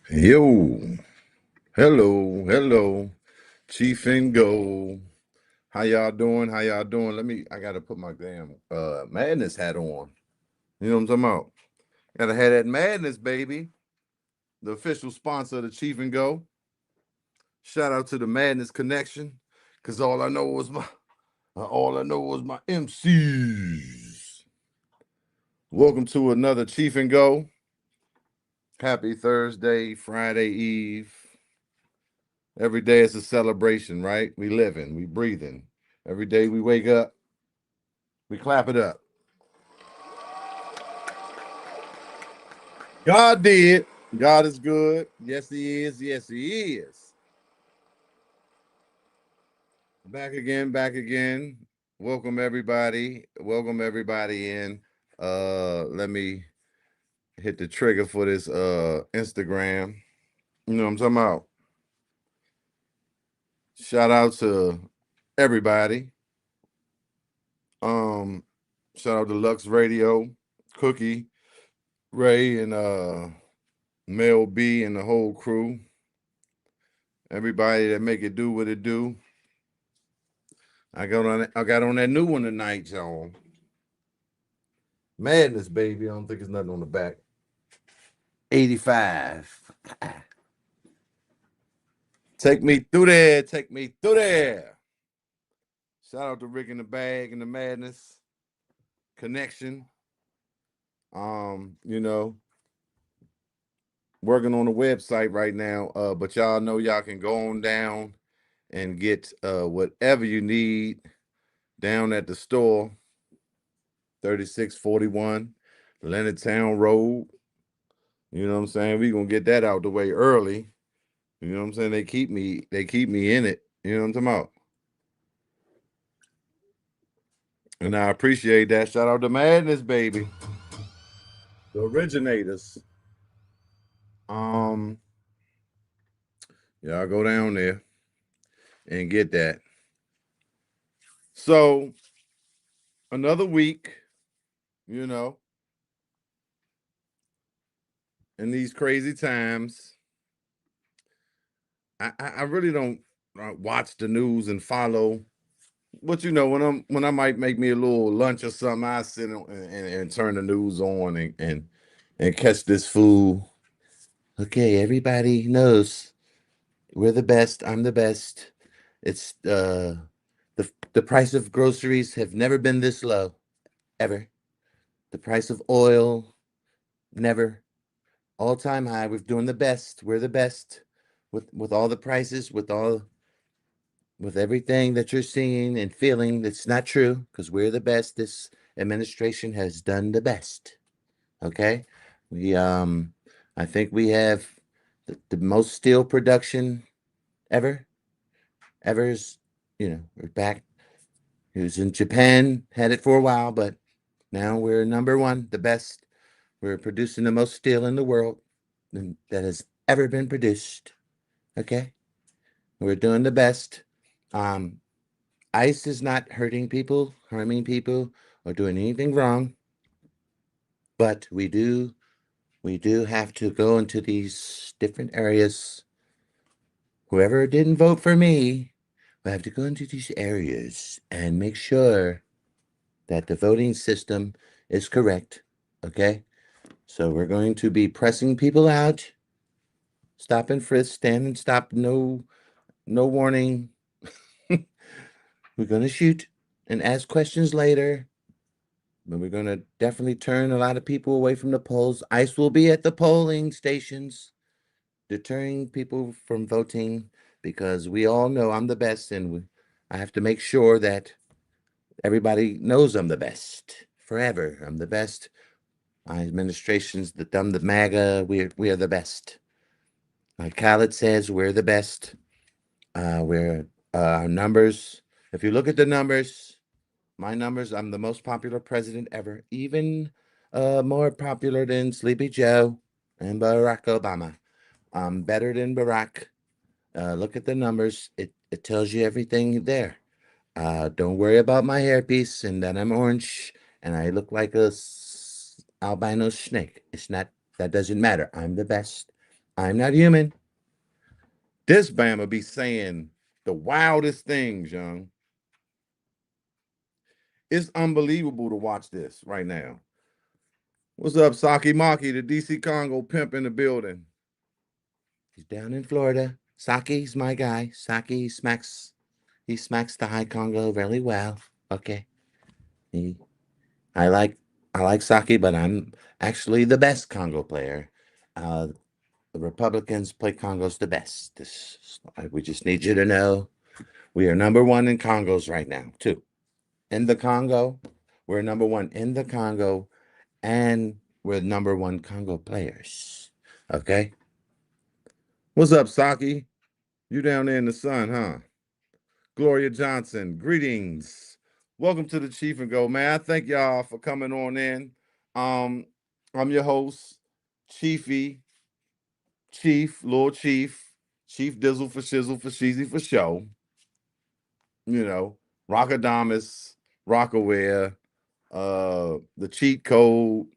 Yo, hello, Cheef and Go. How y'all doing? How y'all doing? I gotta put my damn madness hat on. You know what I'm talking about? Gotta have that madness, baby. The official sponsor of the Cheef and Go. Shout out to the Madness Connection. Cause all I know was my MCs. Welcome to another Cheef and Go. Happy Thursday, Friday Eve. Every day is a celebration, right? We living, we breathing. Every day we wake up, we clap it up. God did. God is good. Yes, He is. Yes, He is. Back again, back again. Welcome everybody. Welcome everybody in. Let me hit the trigger for this Instagram. You know what I'm talking about? Shout out to everybody. Um, Shout out to Lux Radio, Cookie, Ray, and Mel B and the whole crew. Everybody that make it do what it do. I got on that new one tonight, y'all. Madness, baby. I don't think there's nothing on the back. 85. Take me through there. Take me through there. Shout out to Rick in the Bag and the Madness Connection. You know, working on the website right now. But y'all know y'all can go on down and get whatever you need down at the store, 3641 Leonardtown Road. You know what I'm saying? We gonna get that out the way early. You know what I'm saying? They keep me in it. You know what I'm talking about? And I appreciate that. Shout out to Madness, baby. The originators. Um, Y'all go down there and get that. So another week, you know, in these crazy times. I really don't watch the news and follow. But when I might make me a little lunch or something, I sit and turn the news on and catch this fool. Okay, everybody knows we're the best. I'm the best. It's the price of groceries have never been this low ever. The price of oil never all time high. We're doing the best. We're the best with all the prices, with everything that you're seeing and feeling. That's not true because we're the best. This administration has done the best. Okay, we I think we have the most steel production ever. Ever's, we're back. It was in Japan, had it for a while, but now we're number one, the best. We're producing the most steel in the world that has ever been produced. Okay, we're doing the best. Um, ICE is not hurting people, harming people, or doing anything wrong, but we do have to go into these different areas. Whoever didn't vote for me will have to go into these areas and make sure that the voting system is correct. Okay? So we're going to be pressing people out, stop and frisk, stand and stop, no warning. We're gonna shoot and ask questions later. But we're gonna definitely turn a lot of people away from the polls. ICE will be at the polling stations, deterring people from voting because we all know I'm the best, and I have to make sure that everybody knows I'm the best forever. I'm the best. My administration's I'm the MAGA. We are the best. Like Khaled says, we're the best. We're Our numbers. If you look at the numbers, my numbers, I'm the most popular president ever, even more popular than Sleepy Joe and Barack Obama. I'm better than Barack. Look at the numbers. It tells you everything there. Don't worry about my hairpiece and that I'm orange and I look like albino snake. It's not, that doesn't matter. I'm the best. I'm not human. This Bama be saying the wildest things, young. It's unbelievable to watch this right now. What's up, Saki Maki, the DC Congo pimp in the building? He's down in Florida. Saki's my guy. He smacks the high Congo really well. Okay. He I like I like Saki, but I'm actually the best Congo player. Uh the Republicans play Congos the best. We just need you to know we are number one in Congos right now, too. In the Congo, we're number one in the Congo, and we're number one Congo players. Okay? What's up, Saki? You down there in the sun, huh? Gloria Johnson, greetings. Welcome to the Cheef and Go, man. I thank y'all for coming on in. Um, I'm your host, Chiefy, Chief, Lord Chief, Chief Dizzle for Shizzle for Sheezy for Show. You know, Rockadamus, Rockaware, the cheat code.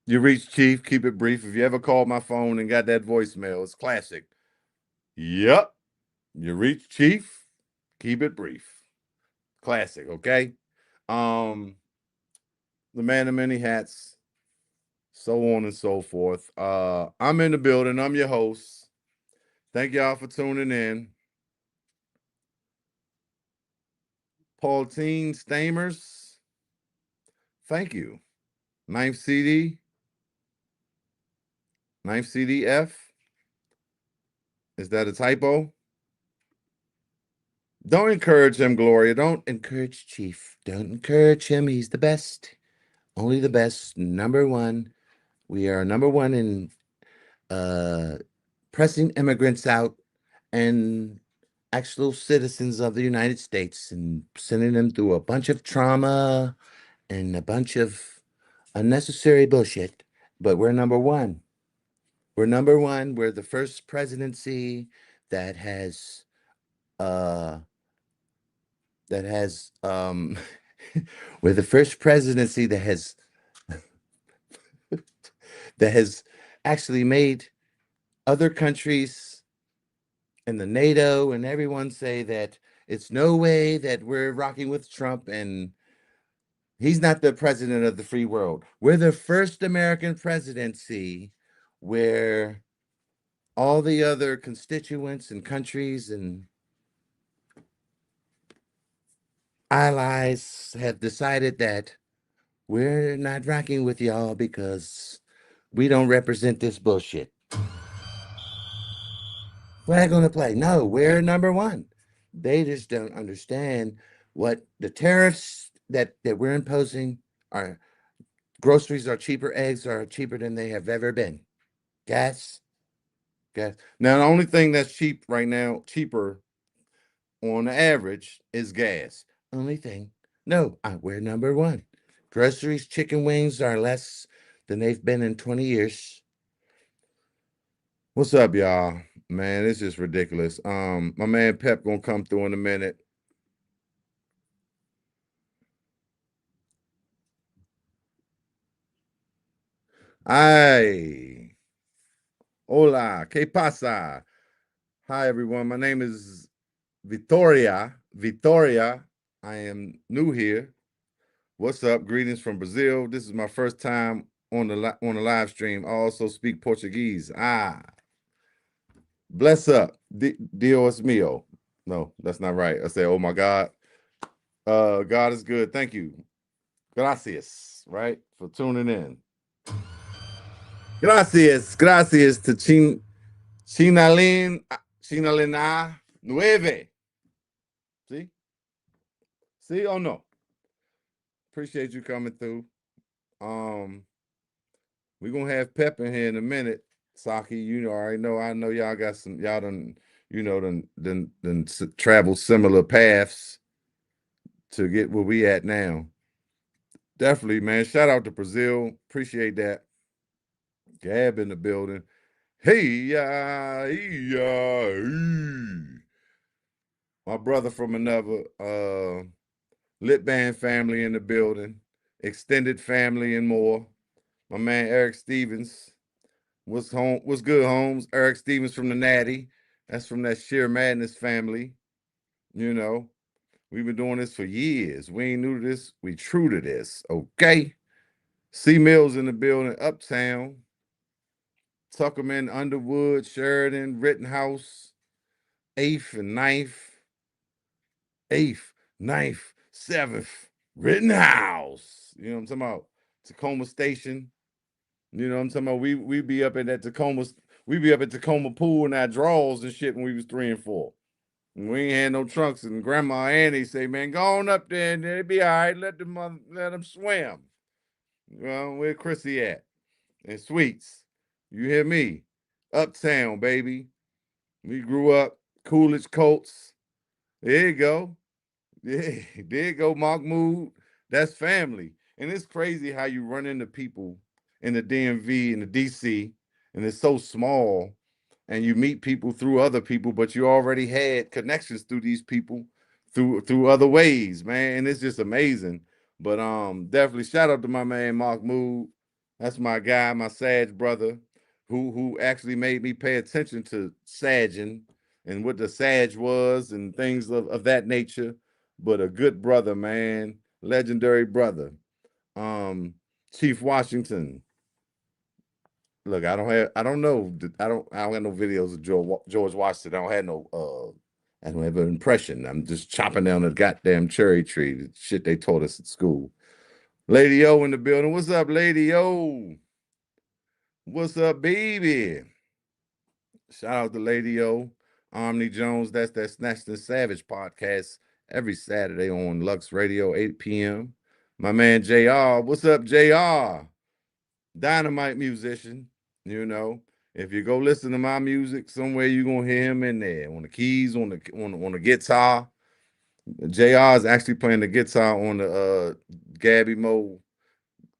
You reach Chief, keep it brief. If you ever called my phone and got that voicemail, it's classic. Yep. You reach Chief, keep it brief. Classic, okay? Um, the man of many hats, so on and so forth. I'm in the building. I'm your host. Thank y'all for tuning in. Paultine Stamers, thank you. Ninth CD, ninth CDF. Is that a typo? Don't encourage him, Gloria. Don't encourage Chief. Don't encourage him. He's the best. Only the best. Number one. We are number one in uh, pressing immigrants out and actual citizens of the United States and sending them through a bunch of trauma and a bunch of unnecessary bullshit. But we're number one. We're number one. We're the first presidency that has uh that has we're the first presidency that has actually made other countries and the NATO and everyone say that it's no way that we're rocking with Trump and he's not the president of the free world. We're the first American presidency where all the other constituents and countries and allies have decided that we're not rocking with y'all because we don't represent this bullshit. We're not going to play. No, we're number one. They just don't understand what the tariffs that we're imposing are. Groceries are cheaper, eggs are cheaper than they have ever been. Gas, gas. Now the only thing that's cheap right now, cheaper on the average, is gas. Only thing. No, we're number one. Groceries, chicken wings are less than they've been in 20 years. What's up, y'all? Man, it's just ridiculous. My man Pep gonna come through in a minute. Ay, hola, ¿qué pasa? Hi, everyone. My name is Victoria. Victoria. I am new here. What's up? Greetings from Brazil. This is my first time on the live stream. I also speak Portuguese. Bless up. Dios mío. No, that's not right. I say, oh my God. God is good. Thank you. Gracias, right? For tuning in. Gracias to Chinalina Nueve. See? See or no? Appreciate you coming through. Um, we're gonna have Pep in here in a minute. Saki, you know, already know. I know y'all got some. Y'all done, travel similar paths to get where we at now. Definitely, man. Shout out to Brazil. Appreciate that. Gab in the building. Hey, my brother from another lit band family in the building, extended family and more. My man Eric Stevens. What's good, Holmes? Eric Stevens from the Natty. That's from that Sheer Madness family. You know, we've been doing this for years. We ain't new to this. We true to this. Okay. C Mills in the building, Uptown, Tuckerman, Underwood, Sheridan, Rittenhouse, 8th and Ninth, 7th, Rittenhouse. You know what I'm talking about? Tacoma Station. You know what I'm talking about? We be up at that Tacoma, we be up at Tacoma Pool in our drawers and shit when we was 3 and 4. We ain't had no trunks, and Grandma Annie say, "Man, go on up there and it'll be all right. Let them swim." Well, where Chrissy at? And Sweets, you hear me? Uptown, baby. We grew up Coolidge Colts. There you go. Yeah, there you go, Mahmoud. That's family. And it's crazy how you run into people in the DMV and the DC, and it's so small, and you meet people through other people, but you already had connections through these people through other ways, man. And it's just amazing. But definitely shout out to my man Mahmoud. That's my guy, my Sag brother, who actually made me pay attention to sagging and what the Sag was and things of that nature. But a good brother, man, legendary brother. Chief Washington. Look, I don't know, I don't have no videos of George Washington. I don't have an impression. I'm just chopping down a goddamn cherry tree, the shit they taught us at school. Lady O in the building. What's up, Lady O? What's up, baby? Shout out to Lady O. Omni Jones. That's that Snatched and Savage podcast every Saturday on Lux Radio, 8 p.m. My man JR. What's up, JR? Dynamite musician. You know, if you go listen to my music, somewhere you're gonna hear him in there on the keys, on the guitar. JR is actually playing the guitar on the Gabby Mo,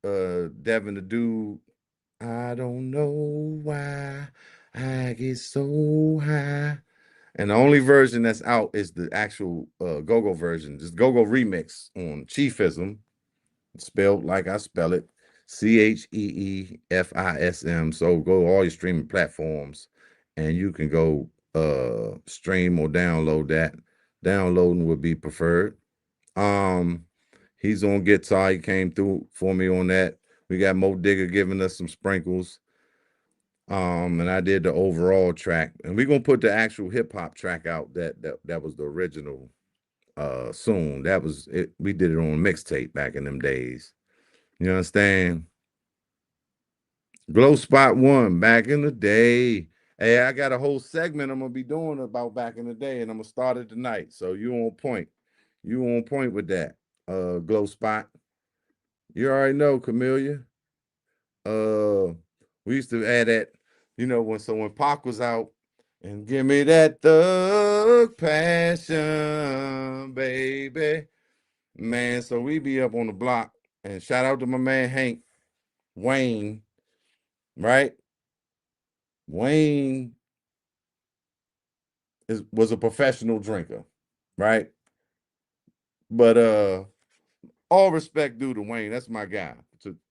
Devin the Dude. I don't know why I get so high. And the only version that's out is the actual go-go version, just go-go remix on Chiefism, spelled like I spell it, CheeFism. So go all your streaming platforms and you can go stream or download that. Downloading would be preferred. Um, he's on guitar. He came through for me on that. We got Mo Digger giving us some sprinkles. And I did the overall track. And we're gonna put the actual hip hop track out that was the original soon. That was it. We did it on mixtape back in them days. You understand? Glow Spot One back in the day. Hey, I got a whole segment I'm gonna be doing about back in the day, and I'm gonna start it tonight. So you on point. You on point with that. Glow Spot. You already know, Camellia. Uh we used to add that, when Pac was out and give me that thug passion, baby. Man, so we be up on the block and shout out to my man Hank Wayne, right? Wayne was a professional drinker, right? But all respect due to Wayne, that's my guy,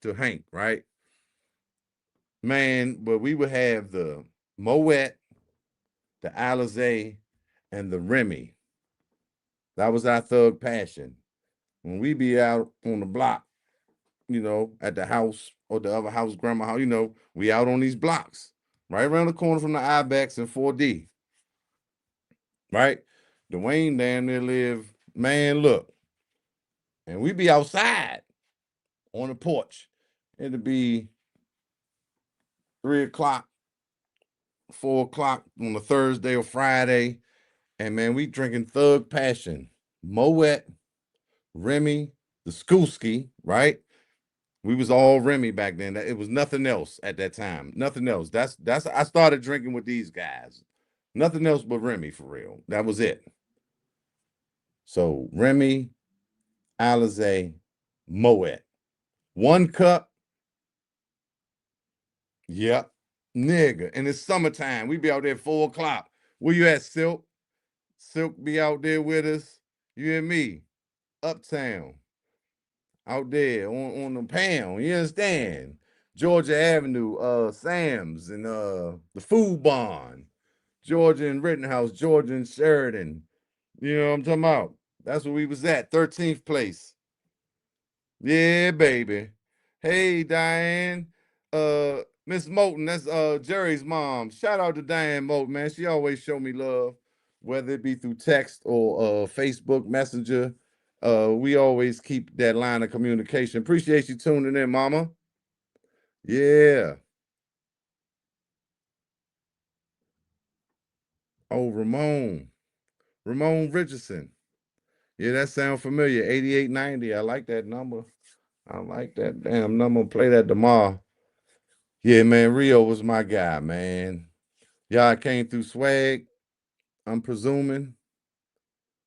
to Hank, right? Man, but we would have the Moet, the Alizé, and the Remy. That was our thug passion. When we be out on the block, at the house or the other house, grandma house, we out on these blocks, right around the corner from the Ibex and 4D, right? Dwayne down there live, man, look, and we be outside on the porch. It'd be 3 o'clock, 4 o'clock on a Thursday or Friday, and man, we drinking Thug Passion, Moet, Remy, the Skooski, right? We was all Remy back then. It was nothing else at that time. Nothing else. That's I started drinking with these guys. Nothing else but Remy for real. That was it. So Remy, Alizé, Moet. 1 cup. Yep. Nigga. And it's summertime. We be out there at 4 o'clock. Where you at, Silk? Silk be out there with us. You and me. Uptown. Out there on the pound. You understand? Georgia Avenue, Sam's, and the Food Barn, Georgia and Rittenhouse, Georgia and Sheridan. You know what I'm talking about? That's where we was at, 13th place. Yeah, baby. Hey, Diane. Miss Moulton, that's Jerry's mom. Shout out to Diane Moulton, man. She always show me love, whether it be through text or Facebook Messenger. We always keep that line of communication. Appreciate you tuning in, mama. Yeah. Oh, Ramon. Ramon Richardson. Yeah, that sounds familiar. 8890. I like that number. I like that damn number. Play that tomorrow. Yeah, man. Rio was my guy, man. Y'all came through swag, I'm presuming.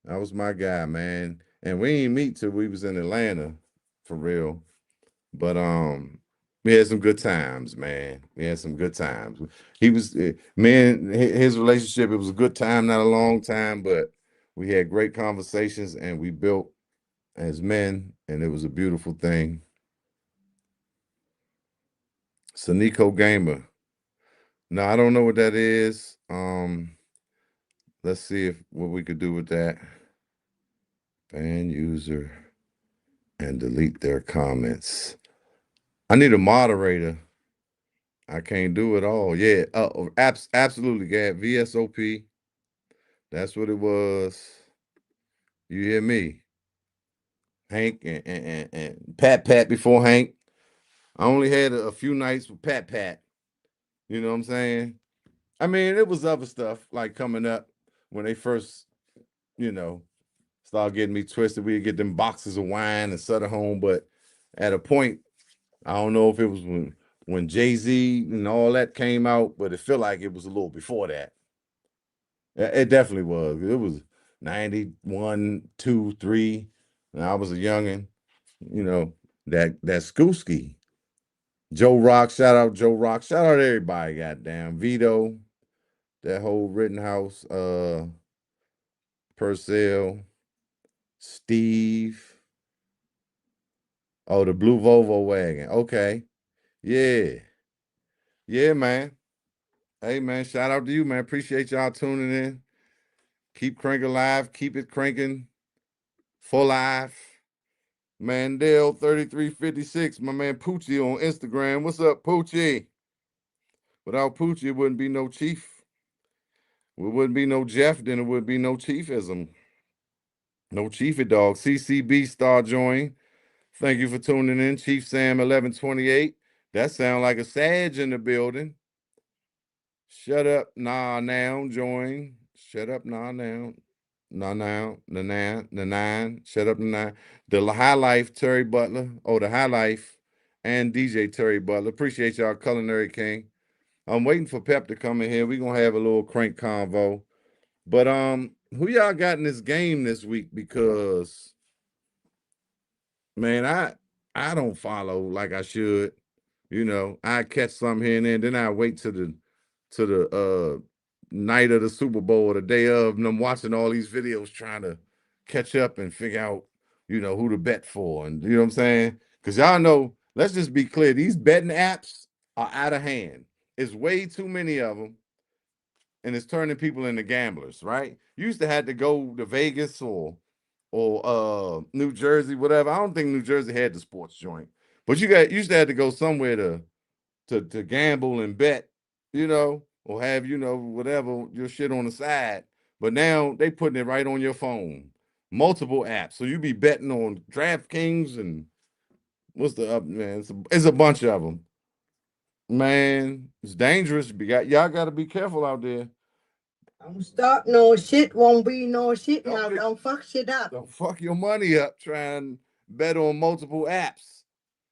That was my guy, man. And we didn't meet till we was in Atlanta, for real. But we had some good times, man. We had some good times. He was man, his relationship, it was a good time, not a long time, but we had great conversations and we built as men, and it was a beautiful thing. Sanico Gamer. No, I don't know what that is. Let's see if what we could do with that. Ban user and delete their comments. I need a moderator. I can't do it all. Yeah, absolutely, Gab. VSOP. That's what it was. You hear me? Hank and Pat Pat before Hank. I only had a few nights with Pat Pat. You know what I'm saying? I mean, it was other stuff like coming up when they first, you know, started getting me twisted. We'd get them boxes of wine and set it home. But at a point, I don't know if it was when Jay-Z and all that came out, but it felt like it was a little before that. It definitely was. It was 91, 2, 3. And I was a youngin', you know, that Skooski. Joe Rock, shout out Joe Rock. Shout out everybody, goddamn. Vito, that whole Rittenhouse, Purcell, Steve. Oh, the blue Volvo wagon. Okay. Yeah. Yeah, man. Hey, man, shout out to you, man. Appreciate y'all tuning in. Keep cranking live. Keep it cranking for life. Mandel 3356, my man Poochie on Instagram. What's up, Poochie? Without Poochie, it wouldn't be no Chief. It wouldn't be no Jeff, then it would be no Chiefism. No Chiefy dog. CCB star join. Thank you for tuning in. Chief Sam 1128. That sound like a Sag in the building. Shut up, nah now, join. Shut up, nah now. Nah now, nah now, nah nine. Shut up, nah nine. The High Life, Terry Butler. Oh, the High Life and DJ Terry Butler. Appreciate y'all, Culinary King. I'm waiting for Pep to come in here. We're gonna have a little crank convo. But who y'all got in this game this week? Because man, I don't follow like I should. You know, I catch some here and there, then I wait to the night of the Super Bowl or the day of, and I'm watching all these videos trying to catch up and figure out, you know, who to bet for. And you know what I'm saying? Because y'all know, let's just be clear, these betting apps are out of hand. It's way too many of them, and it's turning people into gamblers, right? You used to have to go to Vegas or New Jersey, whatever. I don't think New Jersey had the sports joint, but you used to have to go somewhere to gamble and bet, you know, or have, you know, whatever your shit on the side. But now they putting it right on your phone. Multiple apps. So you be betting on DraftKings and what's the up, man? It's a bunch of them. Man, it's dangerous. Y'all got to be careful out there. Don't start no shit, won't be no shit now. Don't fuck shit up. Don't fuck your money up trying to bet on multiple apps.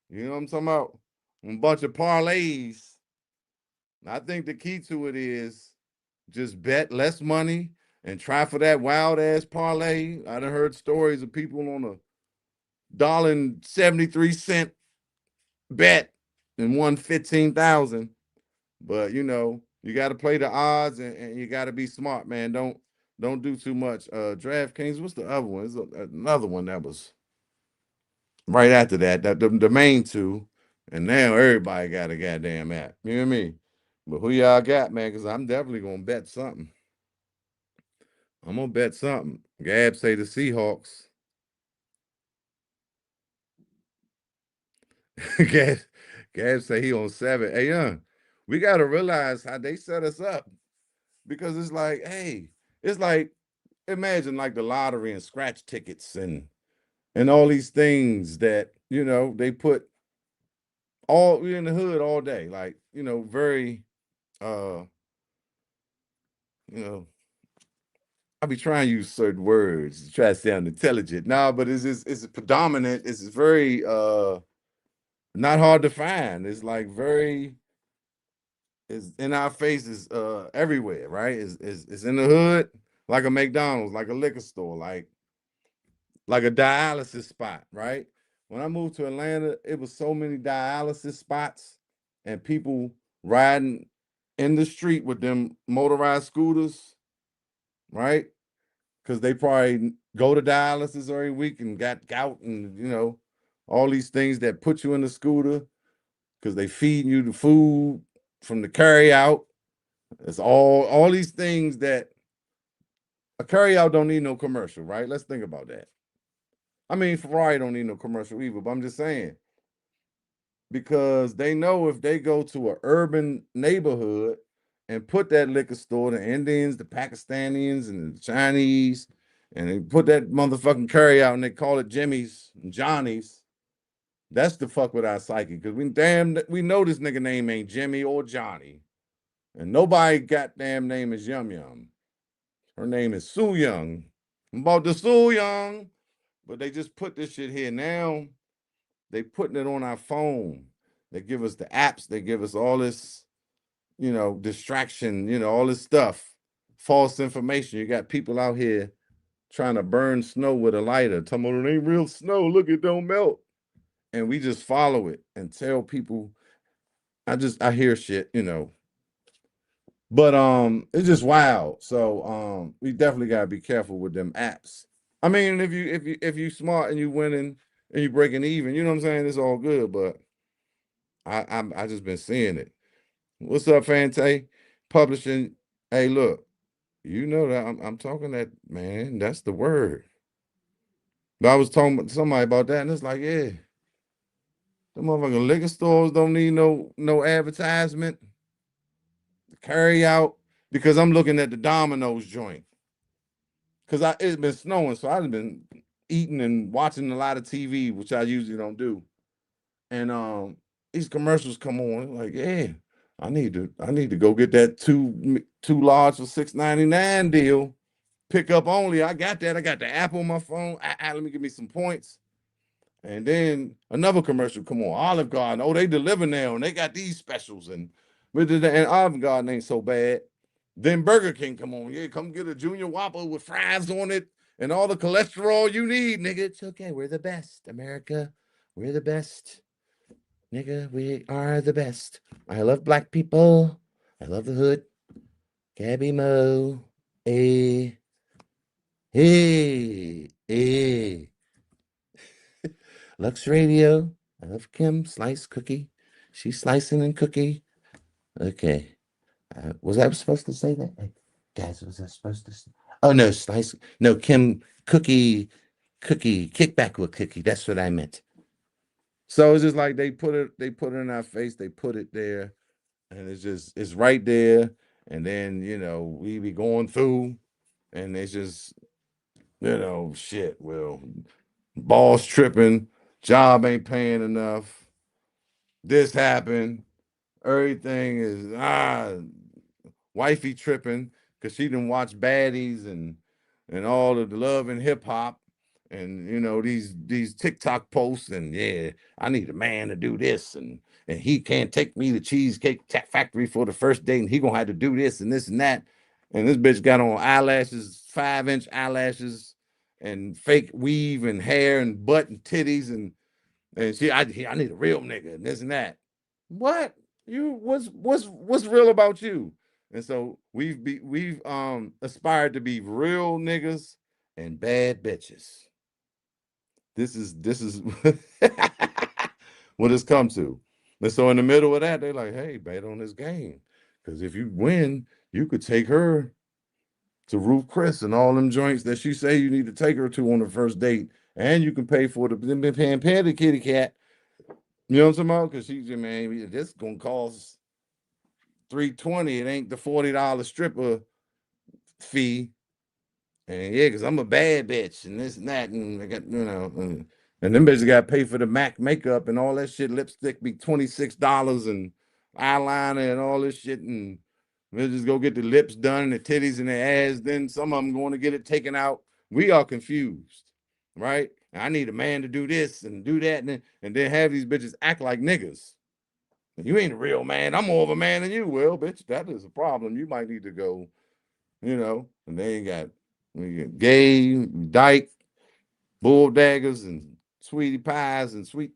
You know what I'm talking about? A bunch of parlays. I think the key to it is just bet less money and try for that wild ass parlay. I done heard stories of people on a $1.73 bet and won 15,000. But you know, you got to play the odds and you got to be smart, man. Don't do too much. DraftKings, what's the other one? There's another one that was right after that. The main two. And now everybody got a goddamn app. You know what I mean? But who y'all got, man? Because I'm definitely gonna bet something. I'm gonna bet something. Gab say the Seahawks. Gab, Gab say he on 7. Hey, young, we gotta realize how they set us up because it's like, hey, it's like imagine like the lottery and scratch tickets and all these things that they put all we in the hood all day, like very uh you know I be trying to use certain words to try to sound intelligent. Nah, but it's predominant. It's very not hard to find. It's like very it's in our faces everywhere, right? It's in the hood, like a McDonald's, like a liquor store, like a dialysis spot, right? When I moved to Atlanta, it was so many dialysis spots and people riding in the street with them motorized scooters, right? Because they probably go to dialysis every week and got gout and all these things that put you in the scooter because they feeding you the food from the carry out. It's all these things that a carry out don't need no commercial, right? Let's think about that. I mean, Ferrari don't need no commercial either, but I'm just saying because they know if they go to an urban neighborhood and put that liquor store, the Indians, the Pakistanis, and the Chinese, and they put that motherfucking curry out and they call it Jimmy's and Johnny's. That's the fuck with our psyche because we know this nigga name ain't Jimmy or Johnny, and nobody goddamn name is Yum Yum. Her name is Sue Young. I'm about the Sue Young, but they just put this shit here now. They putting it on our phone. They give us the apps. They give us all this, distraction. All this stuff, false information. You got people out here trying to burn snow with a lighter. Talking about it ain't real snow. Look, it don't melt. And we just follow it and tell people. I hear shit. But it's just wild. So we definitely gotta be careful with them apps. I mean, if you smart and you winning and you breaking even, you know what I'm saying? It's all good. But I just been seeing it. What's up, Fante? Publishing. Hey, look, you know that I'm talking that man. That's the word. But I was talking to somebody about that, and it's like, yeah, the motherfucking liquor stores don't need no advertisement. Carry out because I'm looking at the Domino's joint because I it's been snowing, so I've been eating and watching a lot of TV, which I usually don't do. And these commercials come on, like, yeah, I need to go get that two large for $6.99 deal. Pick up only. I got that. I got the app on my phone. Let me give me some points. And then another commercial come on, Olive Garden. Oh, they deliver now, and they got these specials. And Olive Garden ain't so bad. Then Burger King come on. Yeah, come get a Junior Whopper with fries on it and all the cholesterol you need, nigga. It's okay. We're the best, America. We're the best, nigga. We are the best. I love black people. I love the hood. Gabby Mo. Hey, hey, hey. Lux Radio. I love Kim. Slice cookie. She's slicing and cookie. Okay. Was I supposed to say that? Hey, guys, was I supposed to say? Oh, no. Slice. No, Kim cookie. Cookie. Kickback with cookie. That's what I meant. So it's just like they put it in our face. They put it there. And it's right there. And then, we be going through and it's just, shit. Well, boss tripping. Job ain't paying enough. This happened. Everything is wifey tripping because she didn't watch baddies and all of the love and hip hop and these TikTok posts and yeah, I need a man to do this and he can't take me to Cheesecake Factory for the first date and he gonna have to do this and that and this bitch got on eyelashes 5-inch eyelashes and fake weave and hair and butt and titties and I need a real nigga and this and that. What? What's real about you? And so we've aspired to be real niggas and bad bitches. This is what it's come to. And so in the middle of that, they're like, hey, bet on this game. Because if you win, you could take her to Ruth Chris and all them joints that she say you need to take her to on the first date. And you can pay for the pay the kitty cat. You know what I'm talking about? Because she's man, this gonna cost $320. It ain't the $40 stripper fee. And yeah, because I'm a bad bitch and this and that. And I got, and them bitches got to pay for the MAC makeup and all that shit. Lipstick be $26 and eyeliner and all this shit. And we'll just go get the lips done and the titties and the ass. Then some of them going to get it taken out. We are confused, right? And I need a man to do this and do that. And then have these bitches act like niggas. You ain't a real man. I'm more of a man than you. Well, bitch, that is a problem. You might need to go, and they ain't got we got gay, dyke, bull daggers, and sweetie pies, and sweet,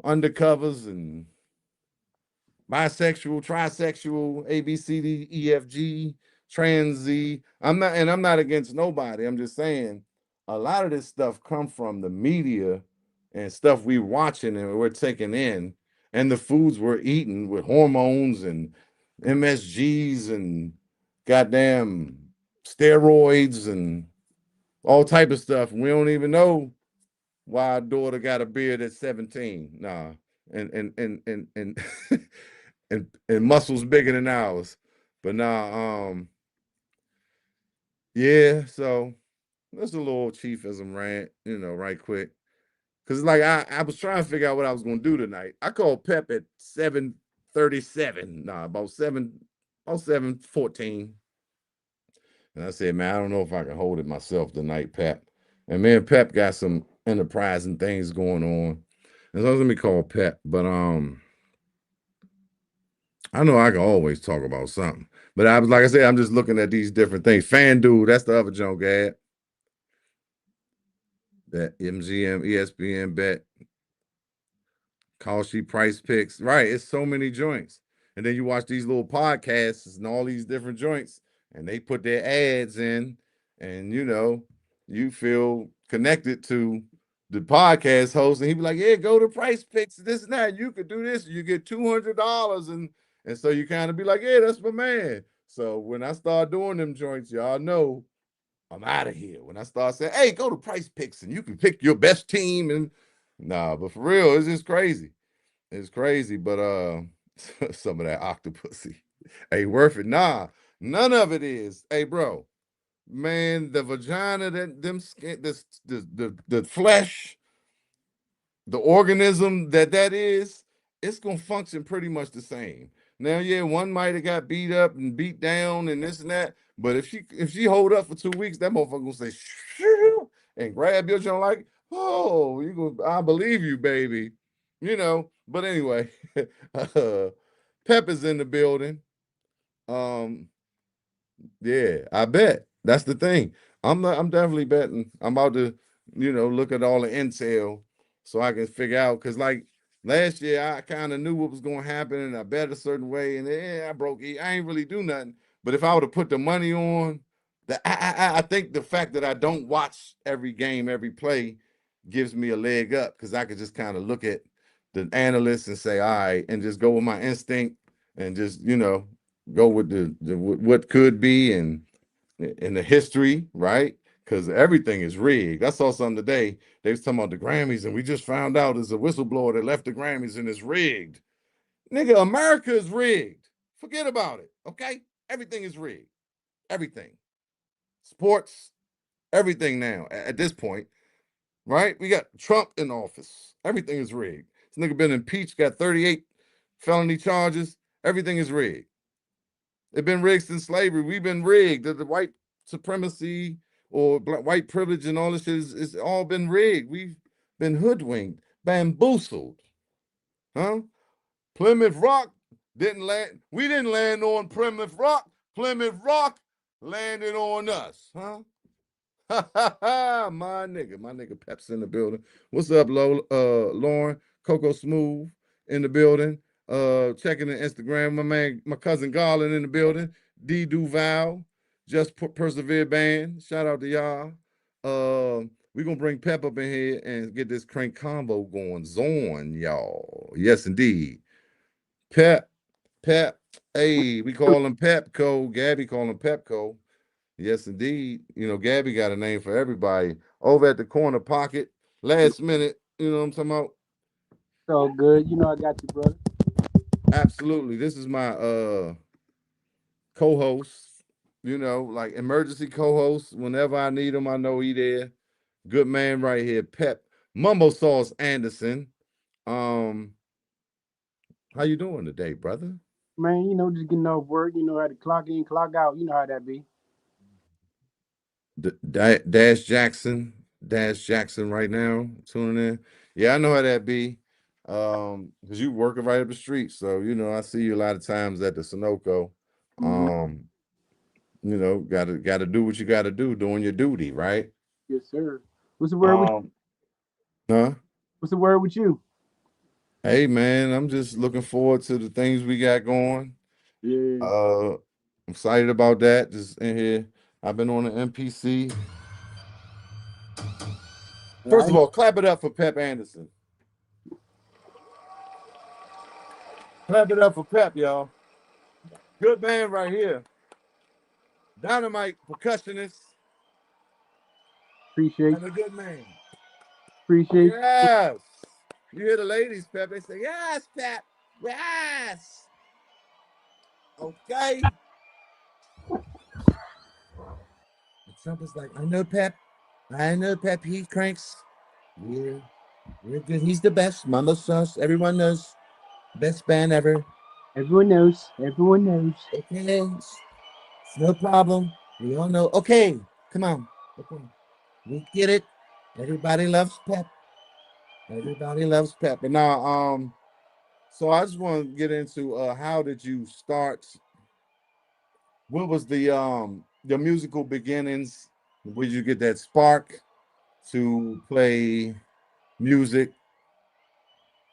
undercovers, and bisexual, trisexual, A, B, C, D, E, F, G, trans Z. I'm not against nobody. I'm just saying a lot of this stuff come from the media and stuff we watching and we're taking in, and the foods we're eating with hormones and MSGs and goddamn steroids and all type of stuff. We don't even know why our daughter got a beard at 17. Nah. And and muscles bigger than ours. But nah, yeah, so that's a little chiefism rant, right quick. Cause like I was trying to figure out what I was gonna do tonight. I called Pep at 7:37. Nah, about 7:14. And I said, man, I don't know if I can hold it myself tonight, Pep. And me and Pep got some enterprising things going on. And so let me call Pep. But I know I can always talk about something. But I was like I said, I'm just looking at these different things. FanDuel, that's the other junk, Gad. That MGM, ESPN bet, call sheet price picks. Right. It's so many joints. And then you watch these little podcasts and all these different joints, and they put their ads in, and you feel connected to the podcast host, and he be like, yeah, go to price picks, this and that. You could do this, you get $200, and so you kind of be like, yeah, that's my man. So when I start doing them joints, y'all know I'm out of here. When I start saying, hey, go to price picks and you can pick your best team, and nah, but for real, it's just crazy. It's crazy, but some of that octopusy ain't worth it. Nah, none of it is. Hey, bro, man, the vagina, that them skin, this the flesh, the organism that is, it's gonna function pretty much the same. Now, yeah, one might have got beat up and beat down and this and that, but if she hold up for 2 weeks, that motherfucker gonna say shoo and grab your joint like, oh, I believe you, baby. But anyway, Pep is in the building. Um, yeah, I bet. That's the thing. I'm definitely betting. I'm about to, look at all the intel so I can figure out. Cause like last year I kind of knew what was gonna happen and I bet a certain way and I broke it. I ain't really do nothing. But if I would have put the money on, I think the fact that I don't watch every game, every play gives me a leg up because I could just kind of look at the analysts and say, all right, and just go with my instinct and just, go with the what could be and in the history, right? Because everything is rigged. I saw something today. They was talking about the Grammys, and we just found out there's a whistleblower that left the Grammys and it's rigged. Nigga, America is rigged. Forget about it. Okay? Everything is rigged. Everything. Sports, everything now at this point, right? We got Trump in office. Everything is rigged. This nigga been impeached, got 38 felony charges. Everything is rigged. It's been rigged since slavery. We've been rigged. The white supremacy or black white privilege and all this shit is all been rigged. We've been hoodwinked, bamboozled. Huh? Plymouth Rock didn't land. We didn't land on Plymouth Rock. Plymouth Rock landed on us. Huh? My nigga Pep's in the building. What's up, Lauren? Coco Smooth in the building. Checking the Instagram. My man, my cousin Garland in the building. D Duval, Just Persevere Band. Shout out to y'all. We're gonna bring Pep up in here and get this crank combo going on, y'all. Yes, indeed. Pep, Pep. Hey, we call him Pepco. Gabby call him Pepco. Yes, indeed. You know, Gabby got a name for everybody. Over at the corner pocket, last minute. You know what I'm talking about? So good. You know I got you, brother. Absolutely. This is my co-host. You know, like emergency co-host. Whenever I need him, I know he there. Good man right here, Pep Mambo Sauce Anderson. Um, how you doing today, brother? Man, just getting off work. You know how to clock in, clock out. You know how that be. Dash Jackson right now tuning in. Yeah, I know how that be. Because you working right up the street, so you know I see you a lot of times at the Sunoco. Mm-hmm. Um, you know, gotta do what you gotta do, doing your duty, right? Yes, sir. What's the word with Um, huh? What's the word with you? Hey man, I'm just looking forward to the things we got going. Yeah. I'm excited about that. Just in here, I've been on the MPC. Yeah, First of all, clap it up for Pep Anderson. Clap it up for Pep, y'all. Good man right here. Dynamite percussionist appreciate and a good man. appreciate. Yes. You hear the ladies, Pep. They say, yes, Pep. Yes. Okay. And Trump is like, I know Pep. I know Pep. He cranks. Yeah. We're good. He's the best. Mambo Sauce. Everyone knows. Best band ever. Everyone knows. Everyone knows. Okay. It's no problem. We all know. Okay. Come on. Okay. We get it. Everybody loves Pep. Everybody loves Pep. And now, so I just want to get into how did you start? What was the musical beginnings? Where did you get that spark to play music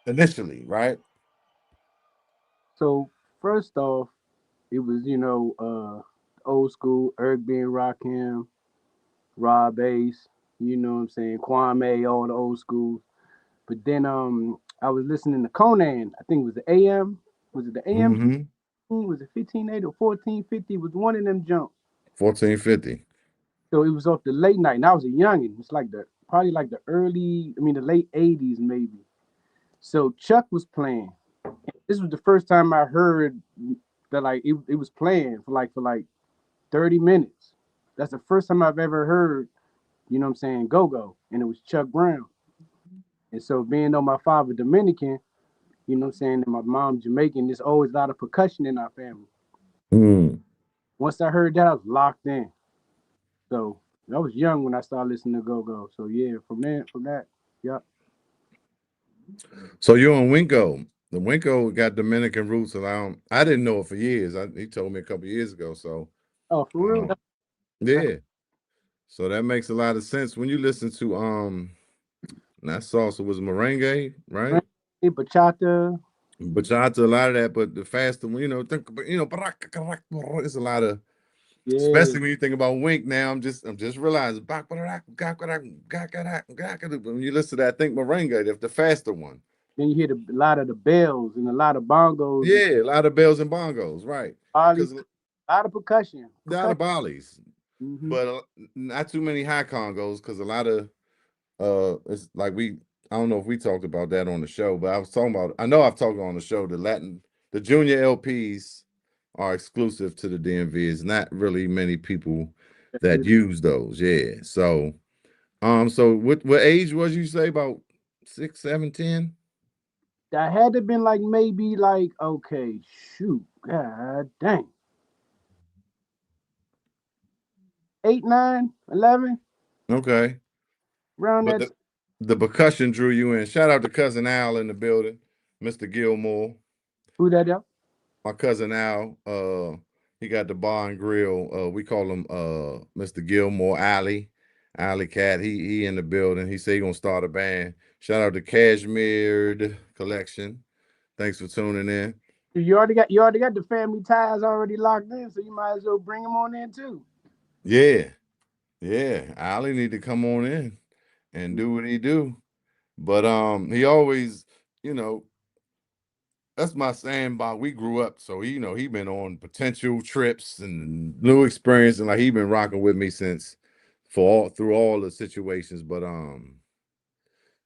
initially, right? So first off, it was old school Eric B. and Rakim, Rob Bass. You know what I'm saying? Kwame, all the old schools. But then I was listening to Conan. I think it was the AM. Was it the AM? Mm-hmm. Was it 1580 or 1450? It was one of them jumps. 1450. So it was off the late night, and I was a youngin'. It's like probably like the late '80s maybe. So Chuck was playing. This was the first time I heard that like it was playing for like 30 minutes. That's the first time I've ever heard, what I'm saying, go go, and it was Chuck Brown. And so being on my father Dominican, what I'm saying, and my mom Jamaican, there's always a lot of percussion in our family. Mm. Once I heard that, I was locked in. So I was young when I started listening to go go. So yeah, from that, yeah. So you're on Winko. The Winko got Dominican roots, and I didn't know it for years. He told me a couple years ago. So Oh, for real? um, yeah, so that makes a lot of sense when you listen to that salsa was merengue, right? Bachata. Bachata, a lot of that, but the faster one, it's a lot of, Yeah. especially when you think about Wink now. I'm just realizing when you listen to that, think merengue, the faster one. Then you hear a lot of the bells and a lot of bongos and Yeah, a lot of bells and bongos, right? Bali, Because a lot of percussion. a lot Percussion. of Balis, Hmm. but not too many high Congos. Because a lot of it's like I don't know if we talked about that on the show, but I was talking about. I know I've talked on the show. The junior LPs are exclusive to the DMV. It's not really many people that use those. Yeah. So what age was you say about 6, 7, 10? That had to been like maybe like okay, shoot, god dang, 8, 9, 11, Okay. around But that. the percussion drew you in. Shout out to cousin Al in the building, Mr. Gilmore. Who that up? My cousin Al, he got the bar and grill. We call him Mr. Gilmore Alley Cat. He in the building. He said he gonna start a band. Shout out to Cashmere Collection. Thanks for tuning in. You already got the family ties already locked in, so you might as well bring them on in too. Yeah, yeah. Allie need to come on in. and do what he do. But he always, you know, that's my sandbox. We grew up, so he been on potential trips and new experience, and like he been rocking with me since for all through all the situations. But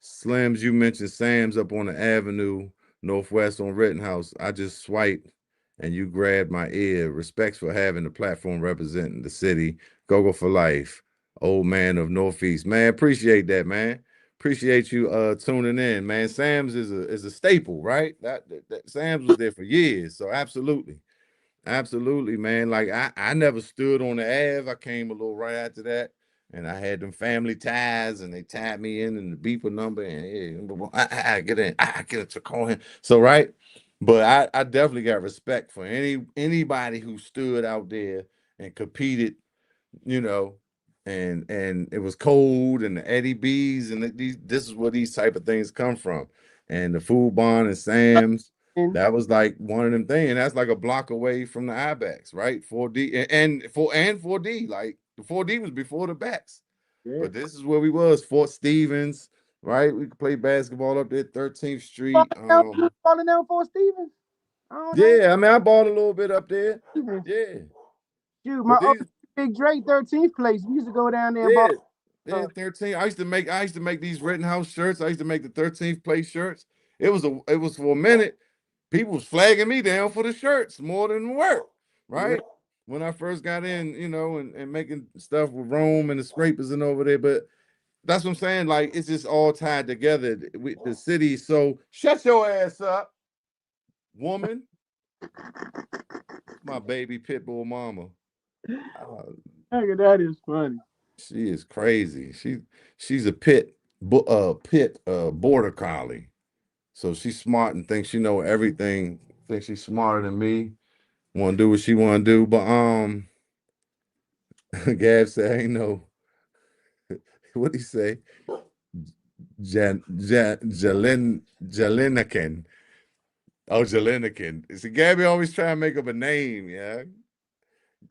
Slims, you mentioned Sam's up on the avenue, Northwest on Rittenhouse. I just swiped and you grabbed my ear. Respects for having the platform representing the city. Go for life. Old man of Northeast. Man, appreciate that, man. Appreciate you tuning in, man. Sam's is a staple, right? That Sam's was there for years. So absolutely. Absolutely, man. Like I never stood on the Ave. I came a little right after that, and I had them family ties, and they tied me in the beeper number, and yeah, I get in, I get it to call him. So right, but I definitely got respect for anybody who stood out there and competed, you know, and it was cold and the Eddie B's and this is where these type of things come from, and the Food Barn and Sam's. And That was like one of them things. And that's like a block away from the IBEX, right? 4D and 4D. Like the 4D was before the backs. yeah. But this is where we was, Fort Stevens, right? We could play basketball up there, 13th Street. Falling down for Stevens. Oh, that Yeah, I mean, I bought a little bit up there. Stevens. Yeah. Shoot, my But old these, Big Dre 13th place. We used to go down there and ball. yeah, yeah, 13. I used to make these Rittenhouse shirts. I used to make the 13th place shirts. It was for a minute. People was flagging me down for the shirts more than the work, Yeah, right? When I first got in, and making stuff with Rome and the scrapers and over there. But that's what I'm saying. Like, it's just all tied together. The city. So shut your ass up, woman. My baby pit bull mama. Uh, nigga, that is funny. she is crazy. She's a pit border collie. So she's smart and thinks she know everything. Thinks she's smarter than me. Want to do what she want to do. But Gab said, "Ain't no what he say, Jalinikin. Oh, Jalinikin. See, Gabby always try to make up a name. Yeah,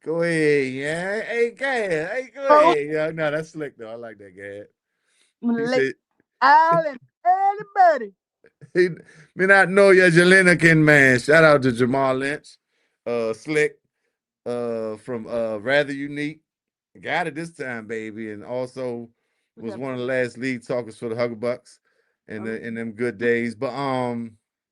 go ahead. Yeah, hey, Gab. Hey, go Oh, ahead. Yeah, no, that's slick though. I like that, Gab. He Lake said, Island, early birdie. he me not know your Jalinikin man. Shout out to Jamal Lynch, Slick, from Rather Unique. Got it this time, baby, and also What's was that? one of the last lead talkers for the Hugger Bucks in them good days. But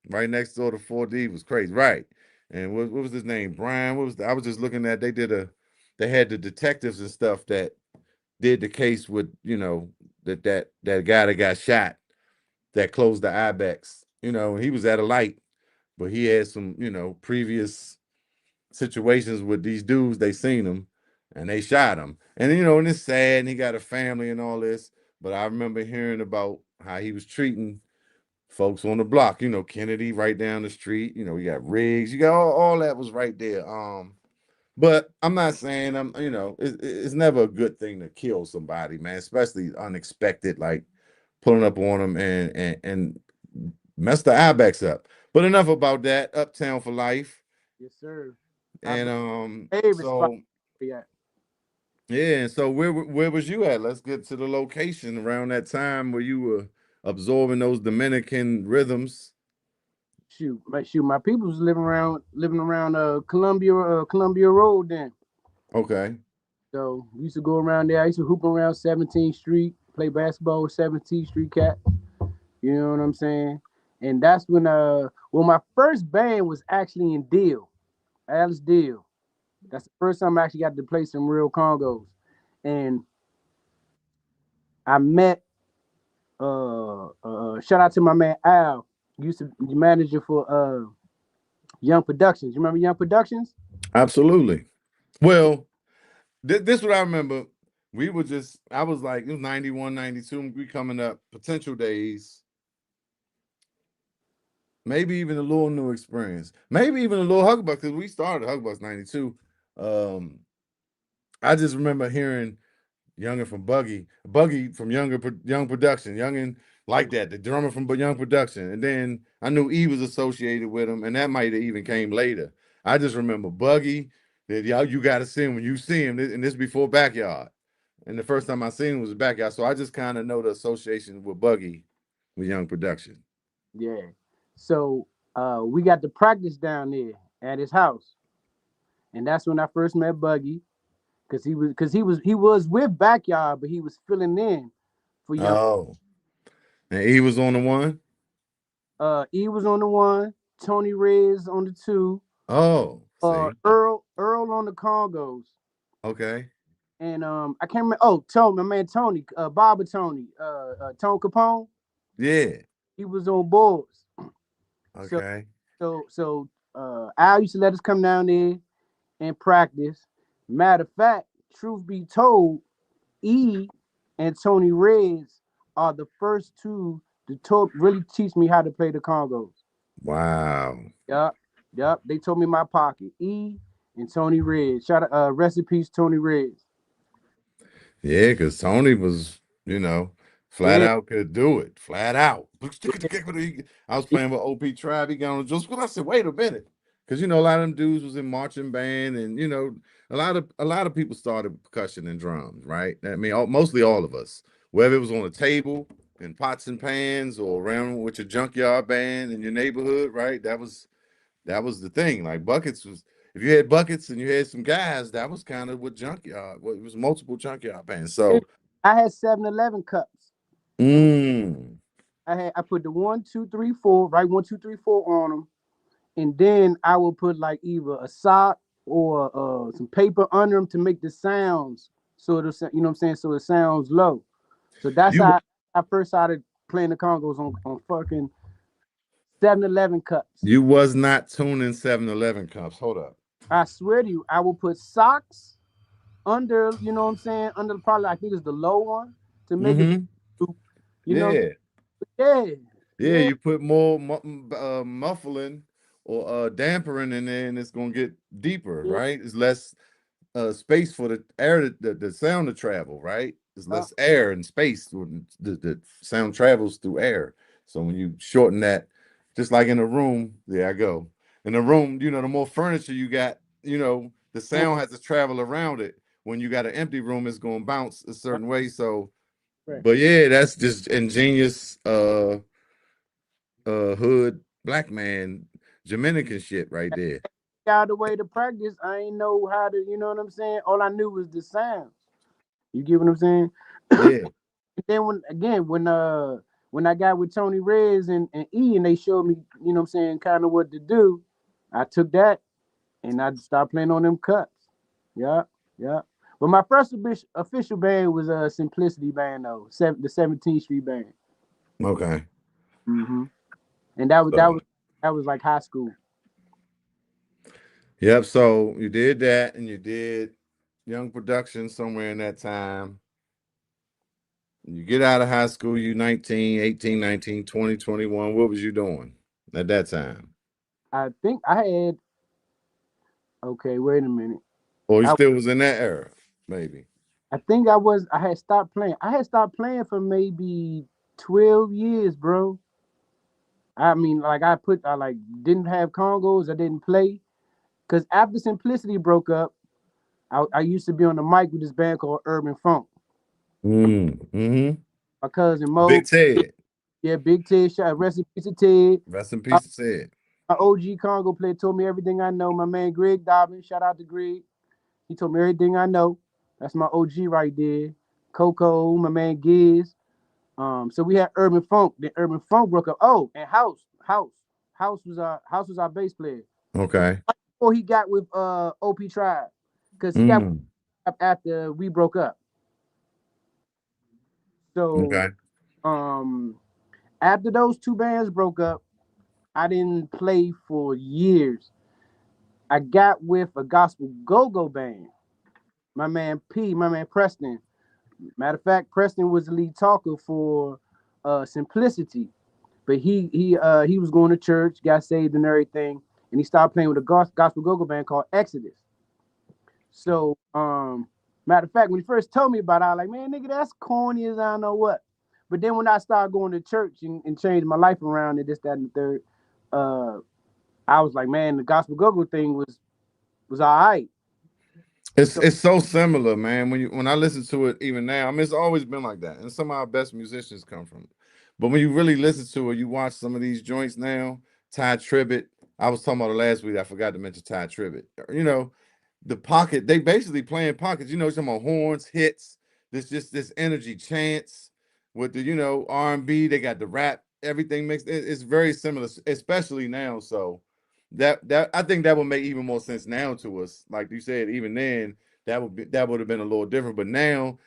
right next door to 4D was crazy, right? And what was his name? Brian. I was just looking at they had the detectives and stuff that did the case with that guy that got shot that closed the Ibex. He was at a light, but he had some previous situations with these dudes. They seen him and they shot him. And it's sad and he got a family and all this. But I remember hearing about how he was treating folks on the block, Kennedy right down the street, you got Riggs, you got all that was right there. But I'm not saying it's never a good thing to kill somebody, man, especially unexpected, like pulling up on them and mess the Ibex up. But enough about that. Uptown for life. Yes, sir. I And favorite spot. so Yeah. yeah, and so where was you at? Let's get to the location around that time where you were absorbing those Dominican rhythms. Shoot. My people was living around Columbia Road then. Okay. So we used to go around there. I used to hoop around 17th Street, play basketball with 17th Street cat. You know what I'm saying? And that's when my first band was actually in Deal, Alice Deal. That's the first time I actually got to play some real congos. And I met shout out to my man Al, used to be manager for Young Productions. You remember Young Productions? Absolutely. Well, this what I remember. I was like, it was 91, 92. We coming up, potential days, maybe even a little new experience, maybe even a little Hugbucks, because we started Hugbucks 92. Um, I just remember hearing Youngin from Buggy from Young Production, Youngin like that, the drummer from Young Production, and then I knew E was associated with him, and that might have even came later. I just remember Buggy that y'all you got to see him when you see him, and this before Backyard, And the first time I seen him was backyard. So I just kind of know the association with Buggy with Young Production. Yeah. So we got to practice down there at his house, and that's when I first met Buggy, because he was with Backyard, but he was filling in for Young. Oh. And he was on the one? E was on the one, Tony Rez on the two, Oh, see. Earl on the Congos, Okay. and I can't remember. Oh, Tony, my man Tony, Baba Tony, Tone Capone, Yeah. he was on boards. So Okay. Al used to let us come down there and practice. Matter of fact, truth be told, E and Tony Reds are the first two to really teach me how to play the Congos. Wow. Yup, yup. They told me my pocket. E and Tony Reds. Shout out, rest in peace, Tony Reds. Yeah, because Tony was, you know, flat Yeah, out could do it. Flat out. yeah, I was playing with OP Tribe. He got on the drill school. I said, wait a minute. Because a lot of them dudes was in marching band, and a lot of people started percussion and drums, right? I mean, mostly all of us. Whether it was on a table in pots and pans or around with your junkyard band in your neighborhood, right? That was the thing. Like buckets was if you had buckets and you had some guys, that was kind of what junkyard. Well, it was multiple junkyard bands. yeah. So, I had 7-Eleven cups. mm, I put the 1, 2, 3, 4, right, 1, 2, 3, 4 on them, and then I will put like either a sock or some paper under them to make the sounds. So you know what I'm saying. So it sounds low. So that's you how I first started playing the congos on fucking 7-Eleven cups. you was not tuning 7-Eleven cups. Hold up. I swear to you, I will put socks under, you know what I'm saying, under probably I think it's the low one to make it, Mm-hmm. you know, Yeah. yeah, Yeah, yeah, you put more muffling or dampering in there, and it's gonna get deeper, yeah, right? It's less space for the air, the sound to travel, right? There's uh, less air and space when the sound travels through air. So when you shorten that, just like in a room, there I go. In a room, the more furniture you got, the uh, sound has to travel around it. When you got an empty room, it's gonna bounce a certain way. So, right. but yeah, that's just ingenious hood black man Jamaican shit right there. Out the way to practice, I ain't know how to, you know what I'm saying. All I knew was the sounds. You get what I'm saying? Yeah. And then when I got with Tony Rez and E and they showed me, you know what I'm saying, kind of what to do, I took that and I started playing on them cuts. Yeah, yeah. But my first official band was a Simplicity band though, the 17th Street band. Okay. Hmm. And that was that So was that was like high school. yep. So you did that, and you did Young Production somewhere in that time. You get out of high school, you 19, 18, 19, 20, 21. What was you doing at that time? I think I had okay, wait a minute. Or you I still was in that era, maybe. I think I had stopped playing. I had stopped playing for maybe 12 years, bro. I mean, like I like didn't have congos. I didn't play because after Simplicity broke up, I used to be on the mic with this band called Urban Funk. Mm-hmm. My cousin Mo, Big Ted. yeah, Big Ted, rest in peace to Ted. Rest in Uh, peace, Ted. my OG Congo player told me everything I know. My man Greg Dobbin, shout out to Greg. He told me everything I know. That's my OG right there. Coco, my man Giz. So we had Urban Funk. Then Urban Funk broke up. Oh, and House was our bass player. Okay. Before he got with OP Tribe, because he got Mm. up after we broke up. So Okay. um after those two bands broke up, I didn't play for years. I got with a gospel go-go band. My man Preston. Matter of fact, Preston was the lead talker for Simplicity. But he was going to church, got saved and everything, and he started playing with a gospel go-go band called Exodus. So, matter of fact, when he first told me about it, I was like, man, nigga, that's corny as I don't know what. But then when I started going to church and changed my life around and this, that, and the third, uh, I was like, man, the gospel go-go thing was all right. So It's so similar, man. When I listen to it even now, I mean, it's always been like that. And some of our best musicians come from it. But when you really listen to it, you watch some of these joints now. Ty Tribbett. I was talking about it last week. I forgot to mention Ty Tribbett. You know, the pocket, they basically playing pockets. You know, some of horns, hits, this energy chants with the, R&B, they got the rap, everything mixed. It's very similar, especially now. So that I think that would make even more sense now to us. Like you said, even then that would have been a little different. But now,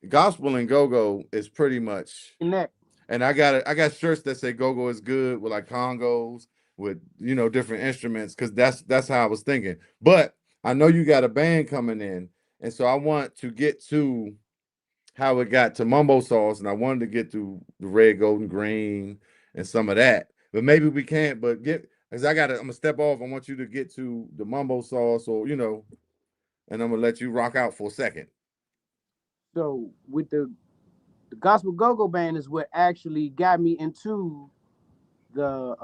gospel and go-go is pretty much. in that, And I got shirts that say go-go is good with like congos with different instruments because that's how I was thinking. But I know you got a band coming in, and so I want to get to how it got to Mambo Sauce, and I wanted to get to the red, golden, green, and some of that. But maybe we can't. But get because I'm gonna step off. I want you to get to the Mambo Sauce, or and I'm gonna let you rock out for a second. so with the gospel go-go band is what actually got me the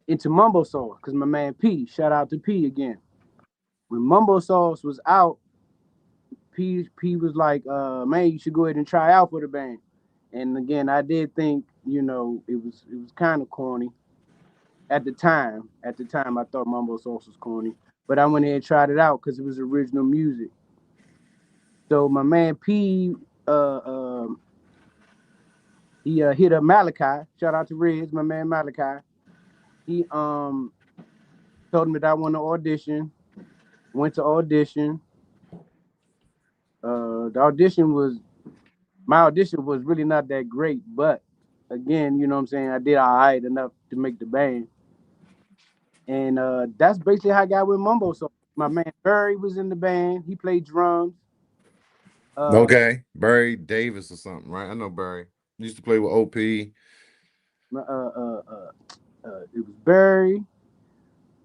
into Mambo Sauce because my man P, shout out to P again. When Mambo Sauce was out, P was like, man, you should go ahead and try out for the band. And again, I did think, it was kind of corny at the time. At the time, I thought Mambo Sauce was corny, but I went ahead and tried it out because it was original music. So my man P, uh, um he hit up Malachi. Shout out to Riz, my man Malachi. He told him that I want to audition. Went to audition. The audition was my audition was really not that great, but again, you know what I'm saying, I did all right enough to make the band. And that's basically how I got with Mumbo. So my man Barry was in the band. He played drums. Uh, Okay, Barry Davis or something, right? I know Barry. He used to play with OP. uh, uh, uh, it was Barry.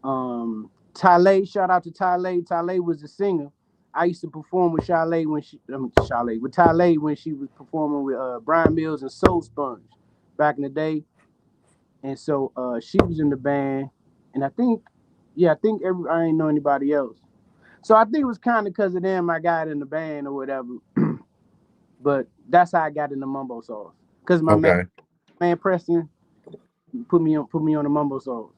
Talay, shout out to Talay. Talay was the singer. I used to perform with Chalet with Talay when she was performing with Brian Mills and Soul Sponge back in the day. And so she was in the band, and I ain't know anybody else. So I think it was kind of because of them I got in the band or whatever. But that's how I got into Mumbo Sauce because my man, Okay. man Preston put me on the Mumbo Sauce.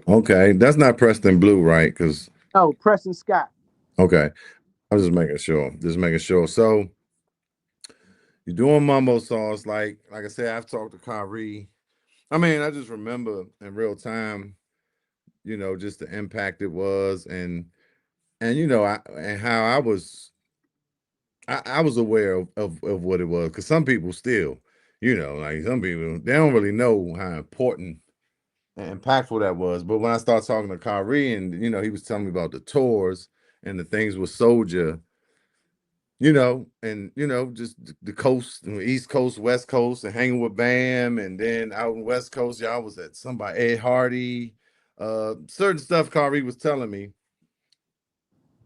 Okay. That's not Preston Blue, right? Because Oh, Preston Scott. okay. I was just making sure. Just making sure. So you're doing mumbo sauce, like I said, I've talked to Kyrie. I mean, I just remember in real time, just the impact it was and and how I was aware of what it was. Cause some people still, like some people they don't really know how important and impactful that was. But when I started talking to Kyrie and he was telling me about the tours and the things with Soldier, and just the coast, East Coast, West Coast, and hanging with Bam, and then out in West Coast, y'all was at somebody Ed Hardy, certain stuff Kyrie was telling me,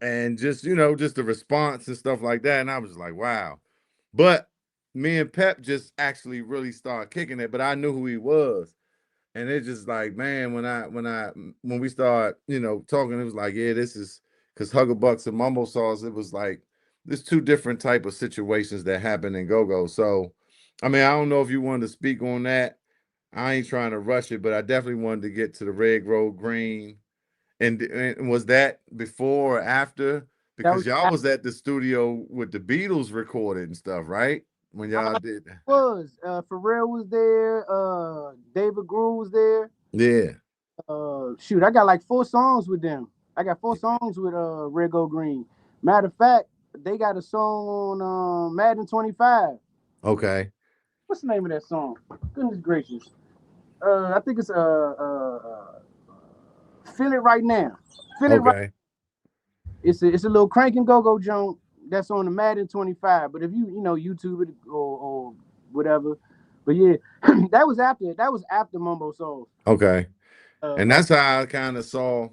and just just the response and stuff like that, and I was like, wow. But me and Pep just actually really started kicking it, but I knew who he was. And it's just like, man, when we start, talking, it was like, yeah, this is because Hugger Bucks and Mumbo Sauce, it was like there's two different type of situations that happen in go-go. So, I mean, I don't know if you wanted to speak on that. I ain't trying to rush it, but I definitely wanted to get to the red, gold, green. And was that before or after? That Because was y'all was at the studio with the Beatles recorded and stuff, right? When y'all did. Pharrell was there. David Grohl was there. Yeah. Shoot, I got like 4 songs with them. I got 4 songs with Red Go Green. Matter of fact, they got a song on Madden 25. Okay. What's the name of that song? Goodness gracious. I think it's Feel It Right Now. Feel It Right. Okay. It's a little Crank and Go joint that's on the Madden 25. But if YouTube it or whatever. But yeah, that was after Mumbo Soul. Okay. Uh, And uh, that's how I kind of saw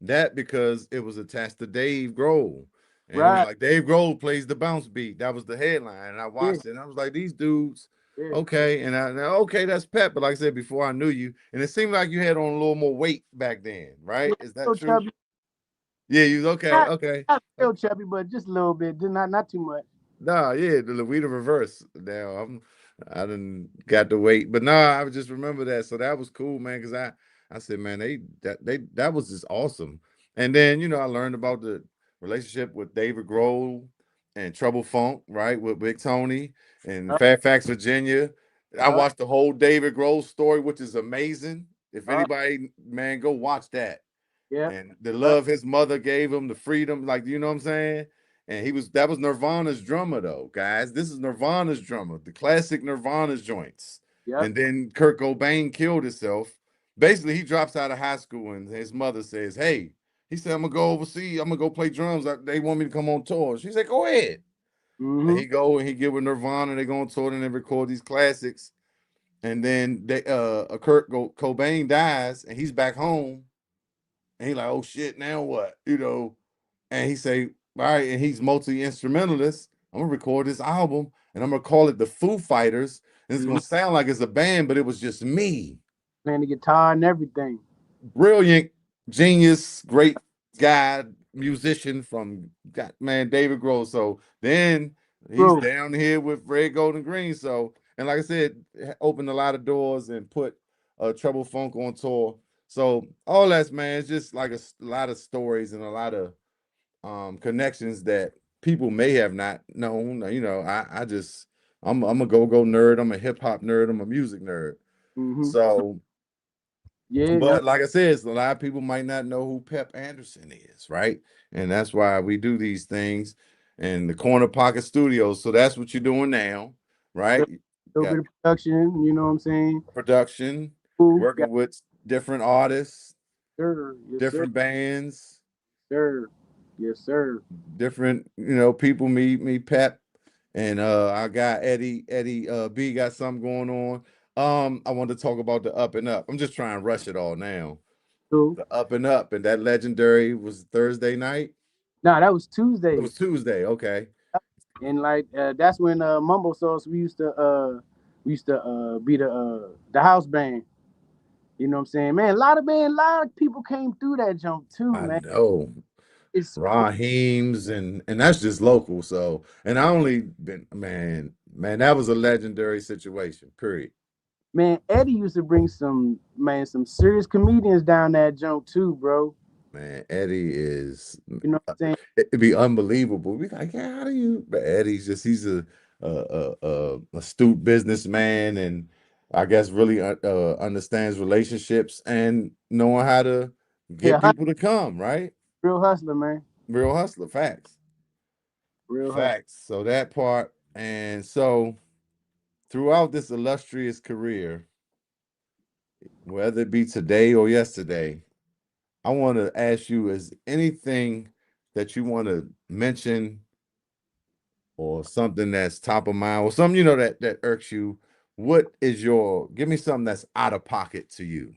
that because it was attached to Dave Grohl. And it was right. like Dave Grohl plays the bounce beat. That was the headline. And I Yeah. watched it and I was like, these dudes. Yeah. Okay, and okay, that's Pep. But like I said before, I knew you, and it seemed like you had on a little more weight back then, right? Yeah, Is that so true? chubby. Yeah, you okay? Not, Okay. not real chubby, but just a little bit. Just not too much. Nah, yeah, we the reverse. Now I didn't got to wait, but nah, I just remember that. So that was cool, man. Because I said, man, that was just awesome. And then I learned about the relationship with David Grohl and Trouble Funk, right, with Big Tony and Uh, Fairfax, Virginia. I uh, watched the whole David Grohl story, which is amazing. If uh, anybody, man, go watch that yeah. and the Uh, love his mother gave him, the freedom, like you know what I'm saying. And that was Nirvana's drummer, though, guys. This is Nirvana's drummer, the classic Nirvana's joints. yep. And then Kurt Cobain killed himself. Basically, he drops out of high school, and his mother says, "Hey," he said, "I'm gonna go overseas. I'm gonna go play drums. They want me to come on tour." She said, "Go ahead." And Mm-hmm. he go and he get with Nirvana. They go on tour and they record these classics. And then Cobain dies, and he's back home. And he like, "Oh shit, now what?" And he say, "All right," and he's multi-instrumentalist. I'm gonna record this album and I'm gonna call it the Foo Fighters. And it's Mm-hmm. gonna sound like it's a band, but it was just me. Playing the guitar and everything. Brilliant, genius, great guy, musician from man David Grohl. So then he's Bro. down here with Red, Gold, and Green. So, and like I said, opened a lot of doors and put Trouble Funk on tour. So all that's, man, it's just like a lot of stories and a lot of connections that people may have not known. I'm a go-go nerd. I'm a hip hop nerd. I'm a music nerd. Mm-hmm. So, Yeah. but like I said, a lot of people might not know who Pep Anderson is, right? And that's why we do these things in the Corner Pocket Studios. So that's what you're doing now, A right? little Got bit of production. You know what I'm saying? production, Cool. Got working with different artists, sir. Yes, sir. different bands, Sir. Yes, sir. different people meet Pep, and I got Eddie B got something going on. I want to talk about the Up and Up. I'm just trying to rush it all now. Cool. The Up and Up, and that legendary was Thursday night. Nah, that was It Tuesday. was Tuesday. Okay. And like that's when Mambo Sauce we used to be the house band. You know what I'm saying? Man, a lot of people came through that jump too, I man. know. It's Raheem's and that's just local. So, and I only been, man, that was a legendary situation. Period. man, Eddie used to bring some serious comedians down that jump too, bro. Man, Eddie is You know what I'm saying? it'd be unbelievable. We like, yeah, how do you? But he's a astute businessman, and I guess really understands relationships and knowing how to Yeah, get people to come. Right, real hustler, man. real hustler. Facts, Real hustler. facts. So that part, and so throughout this illustrious career, whether it be today or yesterday, I want to ask you: is anything that you want to mention or something that's top of mind or something that irks you? What is your give me something that's out of pocket to you,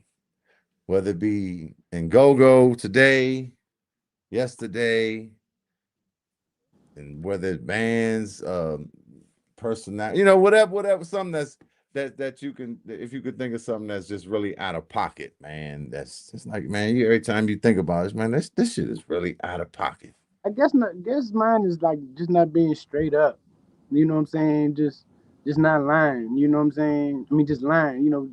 whether it be in go-go today, yesterday, and whether it's bands, personality, whatever, something that you can, if you could think of something that's just really out of pocket, man. That's just like, man, every time you think about it, man, this shit is really out of pocket. I guess not. Guess mine is like just not being straight up. You know what I'm saying? Just not lying. You know what I'm saying? I mean, just lying. You know,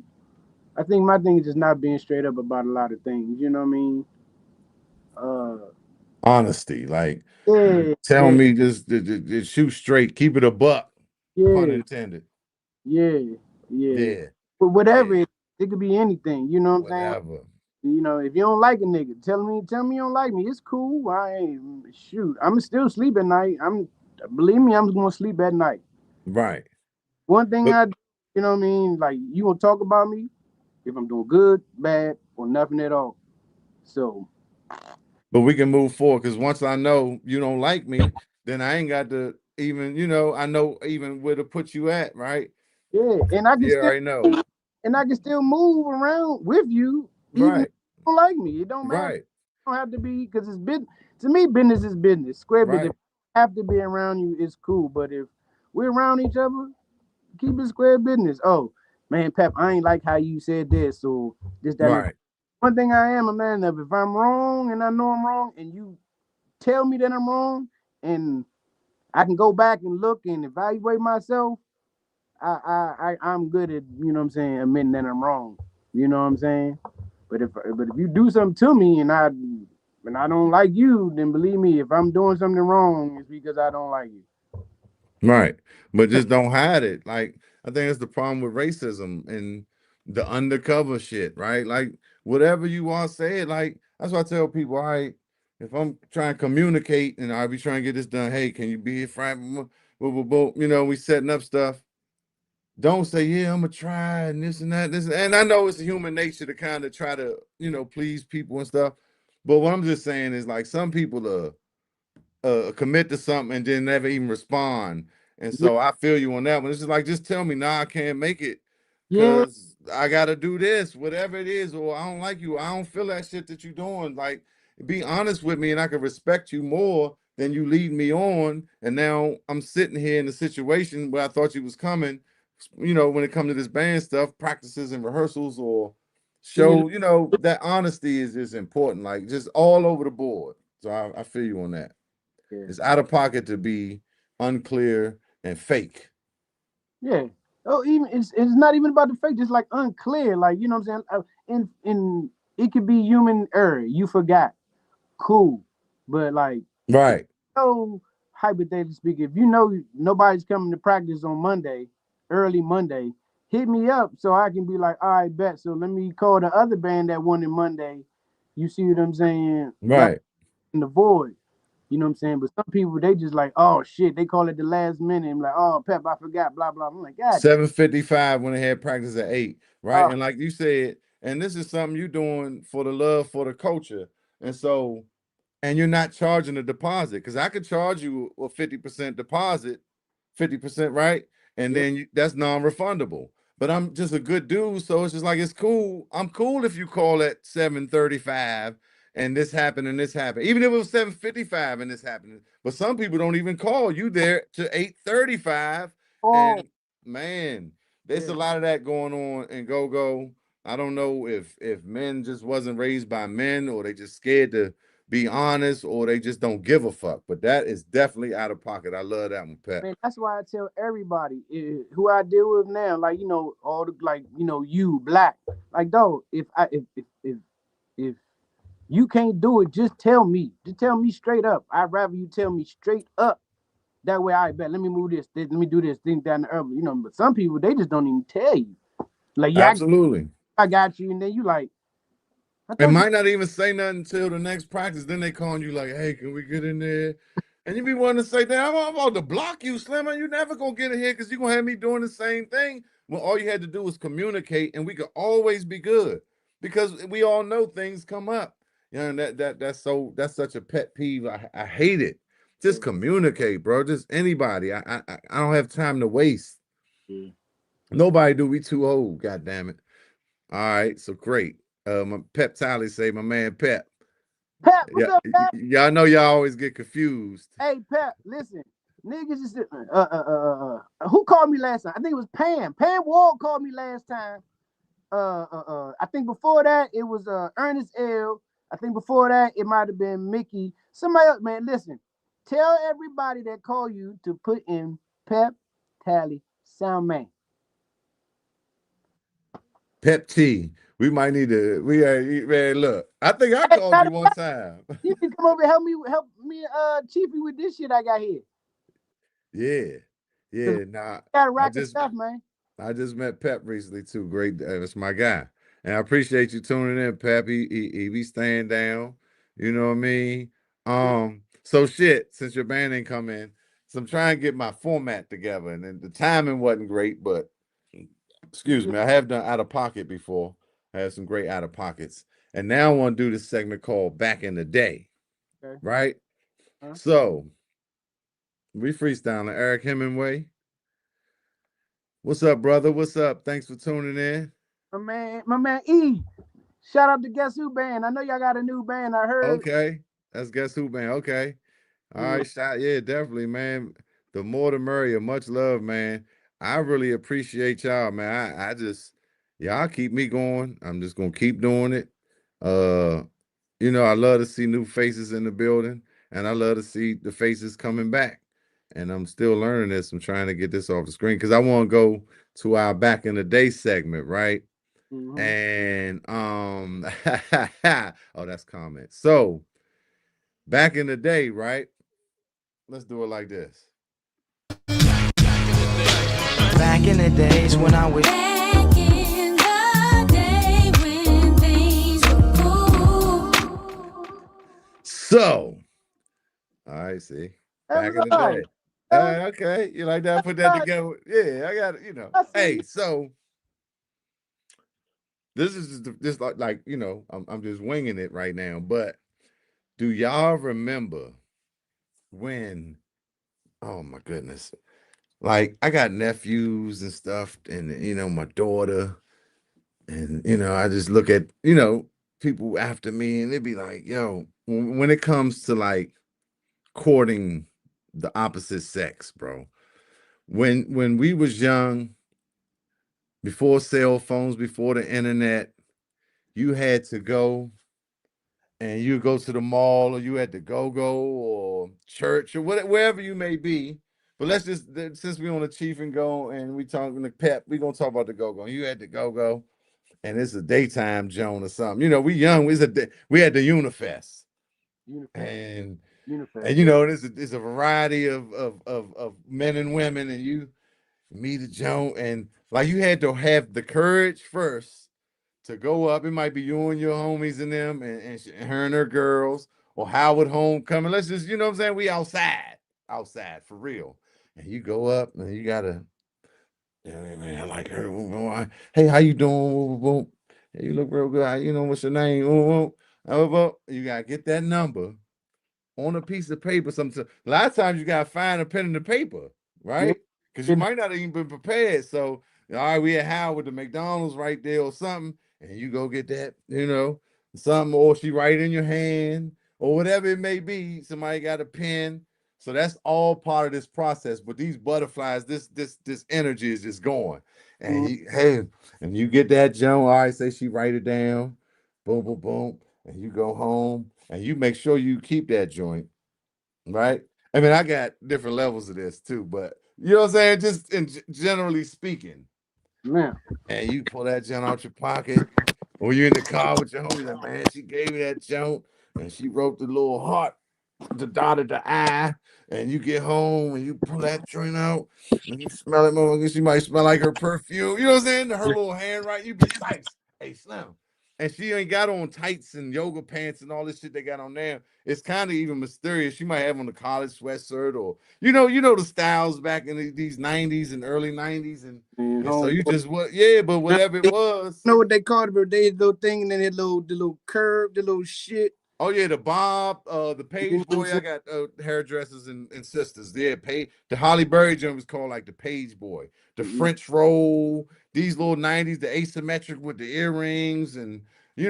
I think my thing is just not being straight up about a lot of things. You know what I mean? Uh, Honesty, like yeah, tell yeah, me just shoot straight, keep it a buck, pun yeah, intended. yeah, yeah. Yeah, But whatever yeah, it could be anything. You know what I'm saying? whatever. You know, if you don't like a nigga, tell me you don't like me. It's cool. I ain't shoot. I'm still sleep at night. I'm believe me, I'm gonna sleep at night. Right. One thing But you know what I mean? Like you gonna talk about me if I'm doing good, bad, or nothing at all. So but we can move forward because once I know you don't like me, then I ain't got to even, I know even where to put you at, right? yeah, You already know. and I can still move around with you even if Right. you don't like me. It don't matter. It Right. don't have to be because it's business. To me, business is business. Square business. Right. If I have to be around you, it's cool. But if we're around each other, keep it square business. Oh man, Pep, I ain't like how you said this, so this, that, and the Right. one thing I am a man of. If I'm wrong and I know I'm wrong, and you tell me that I'm wrong, and I can go back and look and evaluate myself, I'm good at, you know what I'm saying, admitting that I'm wrong. You know what I'm saying? But if you do something to me and I don't like you, then believe me, if I'm doing something wrong, it's because I don't like you. Right. But just don't hide it. Like, I think that's the problem with racism and the undercover shit, right? Like, whatever you want to say, like, that's why I tell people, all right, if I'm trying to communicate and I be trying to get this done, hey, can you be here Friday? You know, we setting up stuff. Don't say, yeah, I'm gonna try and this and that, this and I know it's human nature to kind of try to, you know, please people and stuff. But what I'm just saying is like some people are commit to something and then never even respond. And Yeah, so I feel you on that one. It's just like, just tell me, nah, I can't make it yeah, because I got to do this, whatever it is, or I don't like you. I don't feel that shit that you're doing. Like, be honest with me and I can respect you more than you lead me on. And now I'm sitting here in a situation where I thought you was coming, you know, when it comes to this band stuff, practices and rehearsals or see, show, you know, that honesty is important, like just all over the board. So I feel you on that. yeah, It's out of pocket to be unclear and fake. yeah. Oh, even it's not even about the fake, just like unclear, like you know what I'm saying. In it could be human error. You forgot, cool, but like if Right. you know, hypothetically speaking, if you know nobody's coming to practice on Monday, early Monday, hit me up so I can be like, all right, bet. So let me call the other band that wanted Monday. You see what I'm saying? Right Right. in the void. You know what I'm saying? But some people they just like, oh shit, they call it the last minute. I'm like, oh Pep, I forgot, blah blah. I'm like, God, 7:55 when they had practice at 8. Right. oh And like you said, and this is something you're doing for the love for the culture. And so, and you're not charging a deposit because I could charge you a 50% deposit, 50%, right? And yeah, then that's non-refundable. But I'm just a good dude, so it's just like it's cool. I'm cool if you call at 7:35 and this happened and this happened. Even if it was 7:55 and this happened. But some people don't even call you there to 8:35. oh And man, there's yeah. a lot of that going on in go-go. I don't know if men just wasn't raised by men or they just scared to be honest or they just don't give a fuck. But that is definitely out of pocket. I love that one, Pet. Man, that's why I tell everybody who I deal with now, like you know, all the like you know, you black, like dog. If you can't do it, just tell me. Just tell me straight up. I'd rather you tell me straight up. That way, I bet. Let me move this, let me do this thing down the urban. You know, but some people they just don't even tell you. Like, yeah, Absolutely. I got you, and then you like, I It thought you. might not even say nothing until the next practice. Then they calling you like, hey, can we get in there? And you be wanting to say, damn, I'm about to block you, Slimmer. You never gonna get in here because you're gonna have me doing the same thing. Well, all you had to do was communicate, and we could always be good. Because we all know things come up. You know, and that's such a pet peeve. I hate it. Just Yeah, communicate, bro. Just anybody. I don't have time to waste. yeah. Nobody do. We too old. God damn it. All right, so great. My Pep Tally say, my man Pep. Pat, what's Yeah, up, Pat? y'all know y'all always get confused. Hey, Pat, listen, niggas is who called me last time? I think it was Pam. Pam Ward called me last time. I think before that it was Ernest L. I think before that it might have been Mickey. Somebody else, man. Listen, tell everybody that call you to put in Pep Tally Sound Man. Pep T. We might need to. Man. Look, I think I Hey, called you one time. you can come over and help me, Chiefy with this shit I got here. Yeah, Cause yeah. we Nah, got a I rack of just stuff, man. I just met Pep recently too. Great, that's my guy, and I appreciate you tuning in, Pep. He be staying down. You know what I mean? So shit. Since your band ain't come in, so I'm trying to get my format together, and then the timing wasn't great, but excuse Yeah, me, I have done out of pocket before. I had some great out of pockets, and now I want to do this segment called "Back in the Day." okay. Right? Huh? So we freestyling. Eric Hemingway. What's up, brother? What's up? Thanks for tuning in. My man E. Shout out to Guess Who Band. I know y'all got a new band. I heard. Okay. That's Guess Who Band. Okay. All You know, right, shot. Yeah, definitely, man. The more the merrier. Much love, man. I really appreciate y'all, man. I just y'all keep me going. I'm just gonna keep doing it. Uh, I love to see new faces in the building, and I love to see the faces coming back. And I'm still learning this. I'm trying to get this off the screen because I want to go to our back in the day segment, right? Mm-hmm. And oh, that's comment. So back in the day, right? Let's do it like this. Back in the days when I was back in the day when things were cool. So, all right, see, That back was in the all right. day. That Okay, you like that? Put was that all right. together. Yeah, I got it. I see. Hey, so this is just like I'm just winging it right now. But do y'all remember when? Oh my goodness! Like I got nephews and stuff, and my daughter, and I just look at people after me, and they'd be like, "Yo," when it comes to like courting the opposite sex, bro. When we was young, before cell phones, before the internet, you had to go and you go to the mall or you had to go or church or whatever, wherever you may be. But let's just since we on the Cheef and Go and we talking the Pep, we gonna talk about the go. You had to go, and it's a daytime Joan or something. We young. We had the Unifest, Unifest. and Unifest. there's a variety of men and women, and you meet a Joan, and like you had to have the courage first to go up. It might be you and your homies and them, and her and her girls, or Howard Homecoming. Let's just, you know what I'm saying? We outside for real. And you go up, and you gotta, yeah, man, I like her. Hey, how you doing? Hey, you look real good. What's your name? You gotta get that number on a piece of paper. Sometimes, a lot of times, you gotta find a pen and the paper, Yeah. right? Because you might not even been prepared. So, all right, we at Howard, the McDonald's right there or something, and you go get that, something, or she write in your hand, or whatever it may be. Somebody got a pen. So that's all part of this process. But these butterflies, this energy is just going. And Mm-hmm. and you get that Joan. All right, say she write it down. Boom, boom, boom. And you go home and you make sure you keep that joint, right? I mean, I got different levels of this too, but you know what I'm saying? Just generally speaking, Man. and you pull that joint out your pocket, or you're in the car with your homie, like, man, she gave me that joint, and she wrote the little heart, the dot of the I, and you get home and you pull that joint out, and you smell it, motherfucker. She might smell like her perfume. You know what I'm saying? Her little handwriting, you be psyched. Hey, Slim. And she ain't got on tights and yoga pants and all this shit they got on there. It's kind of even mysterious. She might have on a college sweatshirt, or the styles back in these 90s and early 90s, And and so you homeboy. just yeah, but Now, whatever it they was. know what they called it, but they little thing and then the little curve, the little shit. Oh yeah, the Bob, the You know Page what I'm Boy. I saying? got hairdressers and sisters. Yeah, the Holly Berry joint was called like the Page Boy, the Mm-hmm. French roll. These little '90s, the asymmetric with the earrings, and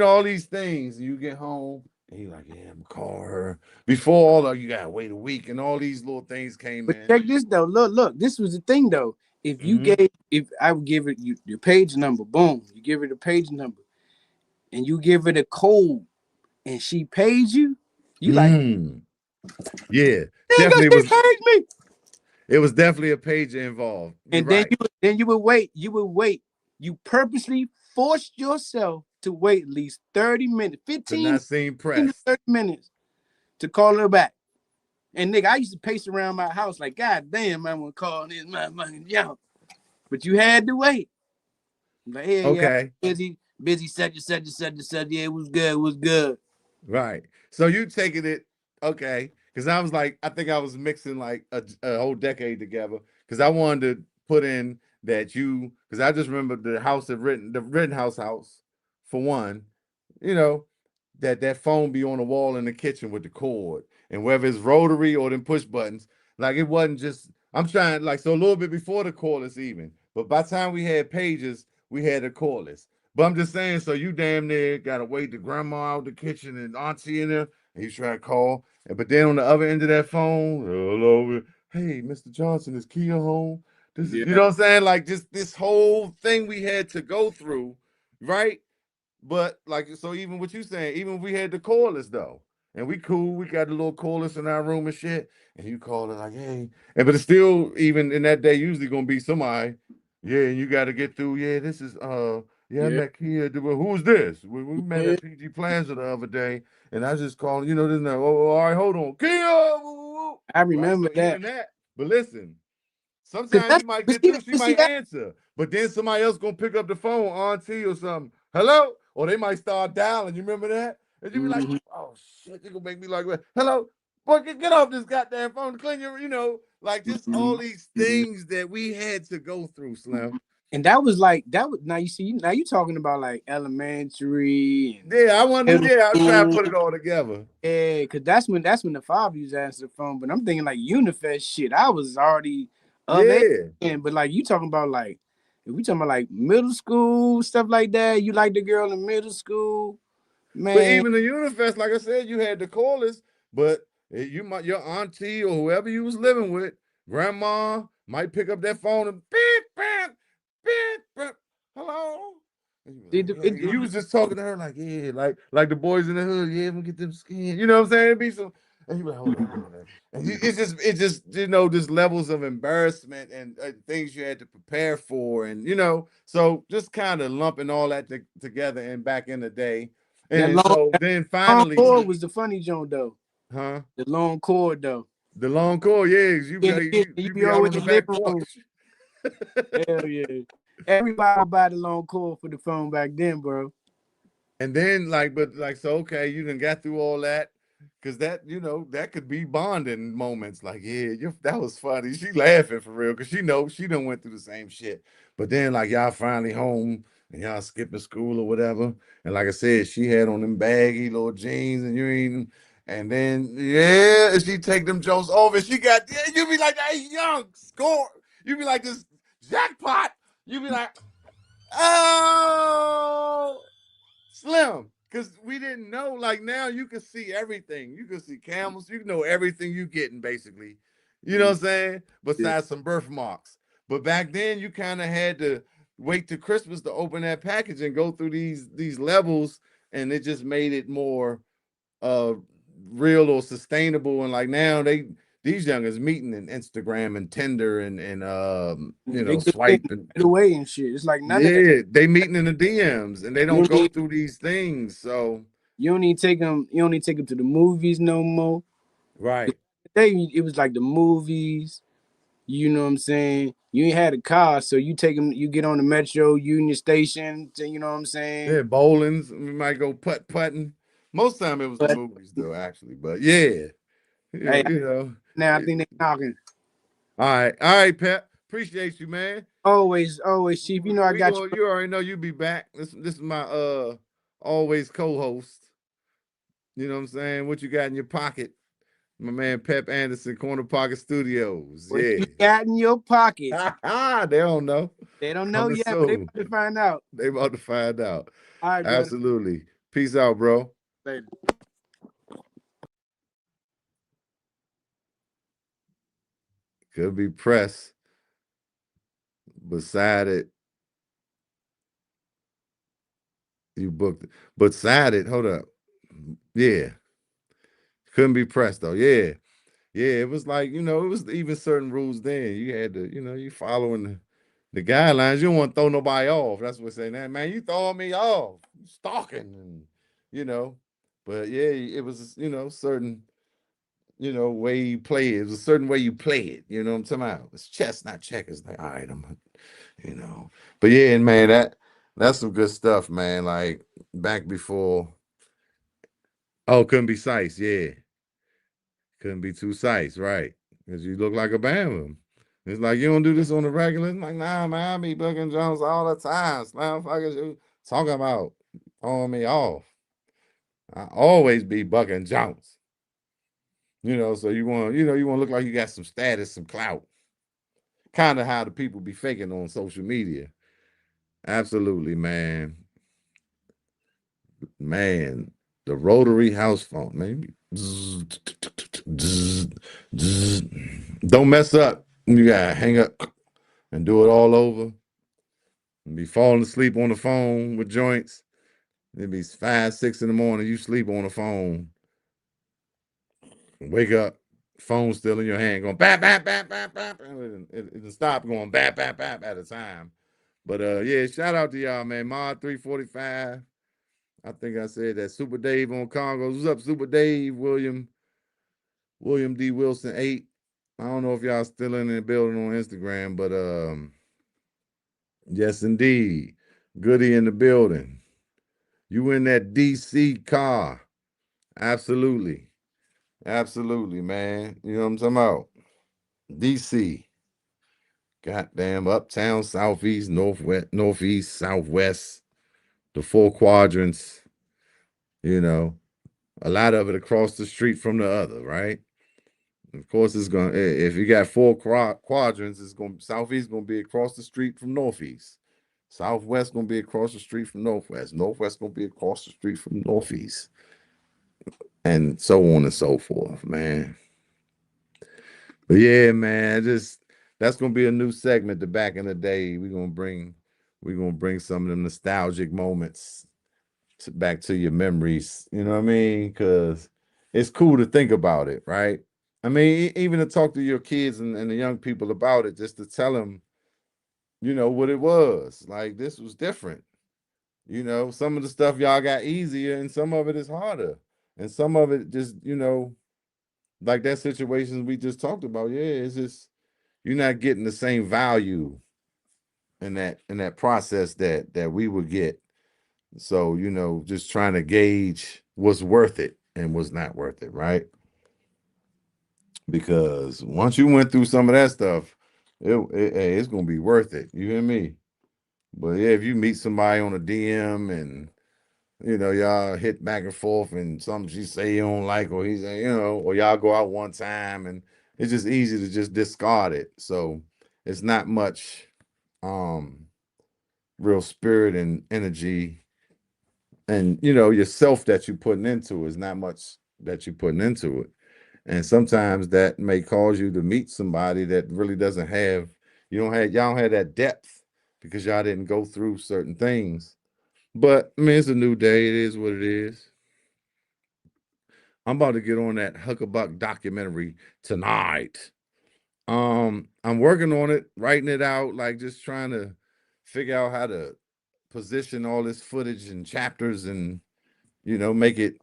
all these things. And you get home and you're like, yeah, I'm gonna call her. Before all of you gotta wait a week, and all these little things came But in. check this though. Look. This was the thing though. Mm-hmm. If I would give it your page number, boom, you give her the page number, and you give her the code, and she pays you, you like, Yeah, nigga, definitely she was. paid me. It was definitely a pager involved. You're And then right. you would wait. You would wait. You purposely forced yourself to wait at least 30 minutes, To 15 not seem to pressed. 30 minutes to call her back. And nigga, I used to pace around my house like, God damn, I want to call this motherfucking young. But you had to wait. Like, yeah, Okay. busy, such. Yeah, it was good, it was good. Right. So you taking it, okay. Because I was like, I think I was mixing like a whole decade together. Because I wanted to put in that because I just remember the house the Rittenhouse house, for one, you know, that phone be on the wall in the kitchen with the cord. And whether it's rotary or them push buttons, like it wasn't just, I'm trying, like, so a little bit before the cordless even. But by the time we had pages, we had a cordless. But I'm just saying, so you damn near gotta wait the grandma out the kitchen and auntie in there, and you try to call. But then on the other end of that phone, hello, hey, Mr. Johnson, is Kia home? This is, Yeah. you know what I'm saying? Like just this whole thing we had to go through, right? But like, so even what you saying, even if we had the callers though, and we cool, we got the little callers in our room and shit, and you call it like, hey, and but it's still even in that day usually gonna be somebody, yeah, and you got to get through. Yeah, this is yeah, I Yeah. met Kia. Who's this? We met Yeah. at PG Plaza the other day, and I just called, you know, this and that. Oh, all right, hold on, Kia, woo, woo, woo. I Right? remember So that. even that, but listen. Cause Sometimes that's you might but get through, she see might that. answer, but then somebody else gonna pick up the phone, auntie or something. Hello? Or they might start dialing. You remember that? And you be like, Mhm. oh shit, you gonna make me like, hello? Boy, get off this goddamn phone, clean your, like just all Mhm. these Mhm. things that we had to go through, Slim. And that was like that was now you see now you talking about like elementary and Yeah, I wanted to, middle yeah, I was trying to school. put it all together. Yeah, cause that's when the father used to answer the phone. But I'm thinking like Unifest shit. I was already of age, Yeah. but like you talking about like if we talking about like middle school stuff like that. You like the girl in middle school, But man. even the Unifest, like I said, you had the callers, but you might your auntie or whoever you was living with, grandma might pick up that phone and beep, beep, beep, beep. Hello. And you be like, yeah, you was just talking to her like, yeah, like the boys in the hood, yeah, we get them skin. You know what I'm saying? It'd be some, and you be like, hold on, hold on. And it's just just levels of embarrassment and things you had to prepare for, and so just kind of lumping all that together and back in the day. that And long, so then long finally, cord was the funny joint though. huh? The long cord though. The long call, yeah, you In the be kitchen, you you be be out always on the in the back living room. porch. Hell yeah. Everybody would buy the long cord for the phone back then, bro. And then so okay, you done got through all that. Cause that, that could be bonding moments. Like, yeah, that was funny. She laughing for real, cause she knows she done went through the same shit. But then like y'all finally home and y'all skipping school or whatever. And like I said, she had on them baggy little jeans and you ain't, and then yeah, and she take them jokes off and she got, yeah, you be like, hey, young, score. You be like this jackpot. You be like, oh, Slim, because we didn't know. Like now, you can see everything. You can see camels. You know everything you getting basically. You know what I'm saying? Yeah. Besides some birthmarks. But back then, you kind of had to wait till Christmas to open that package and go through these levels, and it just made it more uh real or sustainable. And like now, these youngers meeting in Instagram and Tinder and They get swipe and it away and shit. It's like none of that. yeah, they meeting in the DMs and they You don't don't go need through these things. So you don't need to take them. You don't need to take them to the movies no more. right. It was like the movies. You know what I'm saying? You ain't had a car, so you take them. You get on the Metro Union Station. You know what I'm saying? Yeah, bowlings. We might go putting. Most time it was the But movies though, actually. But yeah, hey, you know. now I think they knocking. All right, Pep. Appreciate you, man. Always, Chief. You know I We got go. you. You already know you be back. This is my always co-host. You know what I'm saying? What you got in your pocket? My man Pep Anderson, Corner Pocket Studios. What Yeah. you got in your pocket? They don't know. They don't know Coming yet, but they soon. about to find out. They about to find out. All right, brother. Absolutely. Peace out, bro. Later. Could be press beside it. You booked it. Beside it, hold up. Yeah. Couldn't be pressed though. Yeah. Yeah. It was like, it was even certain rules then. You had to, you following the guidelines. You don't want to throw nobody off. That's what saying that, man. You throwing me off. You stalking and you know. But yeah, it was, certain way you play it. It was a certain way you play it. You know what I'm talking about? It's chess, not checkers. Like, all right, you know. But yeah, and man, that's some good stuff, man. Like back before, oh, couldn't be Sice, yeah. Couldn't be too Sice, right. Because you look like a Bama. It's like you don't do this on the regular. It's like, nah, man, I be booking Jones all the time. Slam fuckers you talking about throwing me off. I always be bucking Jones. So you want to look like you got some status, some clout. Kind of how the people be faking on social media. Absolutely, man. Man, the rotary house phone, maybe. Don't mess up. You gotta hang up and do it all over and be falling asleep on the phone with joints. It'd be 5, 6 in the morning. You sleep on the phone. Wake up, phone still in your hand, going bap, bap, bap, bap, bap. It'll stop going bap, bap, bap at a time. But yeah, shout out to y'all, man. Mod 345. I think I said that. Super Dave on Congo. What's up, Super Dave? William D. Wilson 8. I don't know if y'all still in the building on Instagram, but yes, indeed. Goody in the building. You in that DC car. Absolutely. Absolutely, man. You know what I'm talking about? DC. Goddamn uptown, southeast, northwest, northeast, southwest, the four quadrants, you know, a lot of it across the street from the other, right? Of course, it's gonna if you got four quadrants, it's gonna southeast gonna be across the street from northeast. Southwest gonna be across the street from northwest. Northwest gonna be across the street from northeast. And so on and so forth, man. But yeah, man, just that's gonna be a new segment. The back in the day, we're gonna bring some of them nostalgic moments back to your memories. You know what I mean? Because it's cool to think about it, right? I mean, even to talk to your kids and the young people about it, just to tell them, what it was. Like this was different. Some of the stuff y'all got easier, and some of it is harder, and some of it just, like that situation we just talked about. Yeah, it's just you're not getting the same value in that process that we would get. So, just trying to gauge what's worth it and what's not worth it, right? Because once you went through some of that stuff, hey, it's gonna be worth it. You hear me? But yeah, if you meet somebody on a DM and y'all hit back and forth and something she say you don't like, or he say, or y'all go out one time and it's just easy to just discard it. So it's not much real spirit and energy and yourself that you're putting into is not much that you're putting into it. And sometimes that may cause you to meet somebody that really doesn't have y'all don't have that depth because y'all didn't go through certain things. But I mean, it's a new day. It is what it is. I'm about to get on that Huckabuck documentary tonight. I'm working on it, writing it out, like just trying to figure out how to position all this footage and chapters and make it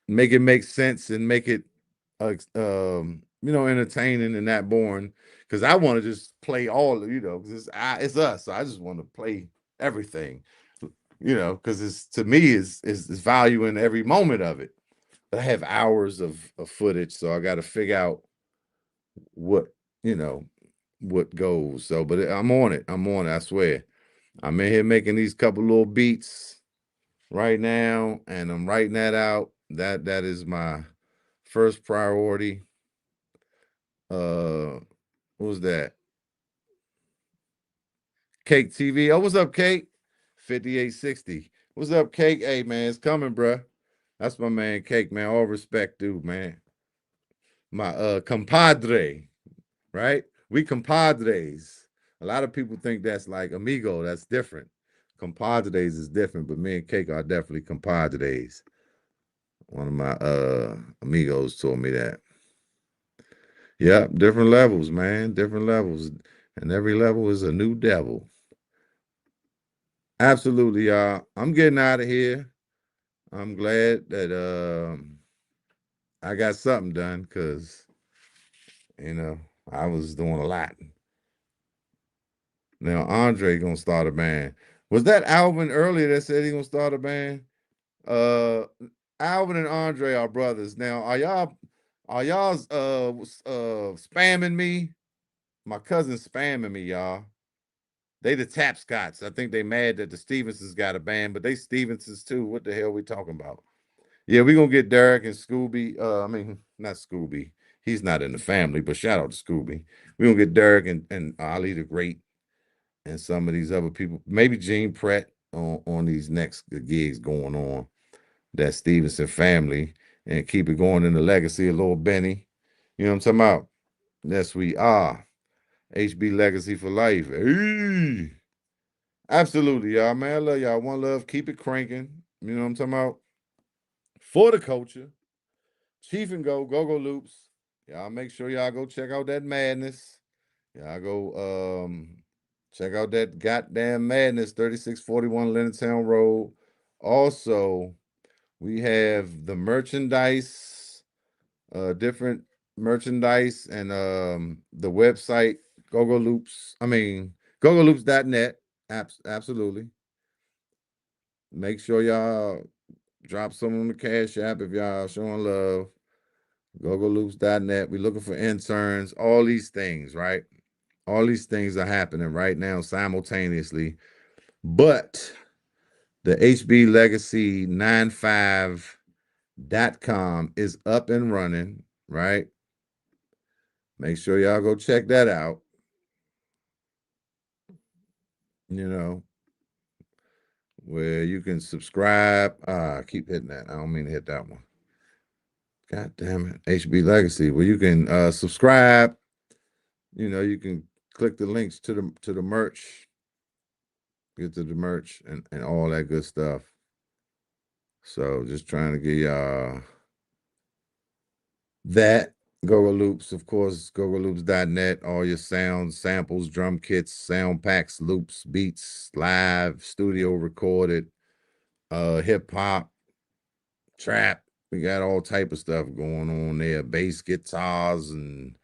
make sense and make it entertaining and not boring. Because I want to just play all because it's us. So I just want to play everything, because it's to me is value in every moment of it. But I have hours of footage, so I got to figure out what you know what goes. So, but I'm on it. I'm on it. I swear. I'm in here making these couple little beats right now, and I'm writing that out. That is my first priority. What was that? Cake TV. Oh, what's up, Cake? 5860. What's up, Cake? Hey, man, it's coming, bruh. That's my man, Cake, man. All respect, dude, man. My compadre, right? We compadres. A lot of people think that's like amigo. That's different. Compadres is different, but me and Cake are definitely compadres. One of my amigos told me that. Yep, different levels, man. Different levels. And every level is a new devil. Absolutely, y'all. I'm getting out of here. I'm glad that I got something done because I was doing a lot. Now Andre gonna start a band. Was that Alvin earlier that said he gonna start a band? Uh Alvin and Andre are brothers. Now are y'all spamming me? My cousin's spamming me, y'all. They the Tap Scots. I think they mad that the Stevensons got a band, but they Stevensons too. What the hell we talking about? Yeah, we gonna get Derek and Scooby. I mean, not Scooby. He's not in the family, but shout out to Scooby. We gonna get Derek and Ali the Great and some of these other people. Maybe Gene Pratt on these next gigs going on. That Stevenson family and keep it going in the legacy of Lil Benny. You know what I'm talking about? Yes, we are. HB Legacy for life. Hey. Absolutely, y'all, man. I love y'all. One love. Keep it cranking. You know what I'm talking about? For the culture. Cheef and Go, Go Loops. Y'all make sure y'all go check out that madness. Y'all go check out that goddamn madness, 3641 Leonardtown Road. Also, we have the merchandise, different merchandise, and the website, GoGo Loops. I mean, gogoloops.net. Absolutely. Make sure y'all drop some on the Cash App if y'all showing love. gogoloops.net. We're looking for interns. All these things, right? All these things are happening right now simultaneously. But the HB Legacy 95.com is up and running, right? Make sure y'all go check that out. You know, where you can subscribe. I keep hitting that. I don't mean to hit that one. God damn it. HB Legacy, where you can subscribe. You know, you can click the links to the merch, get to the merch and all that good stuff. So just trying to get y'all that. Go Loops, of course, gogoloops.net, all your sounds, samples, drum kits, sound packs, loops, beats, live, studio recorded, hip hop, trap. We got all type of stuff going on there. Bass guitars and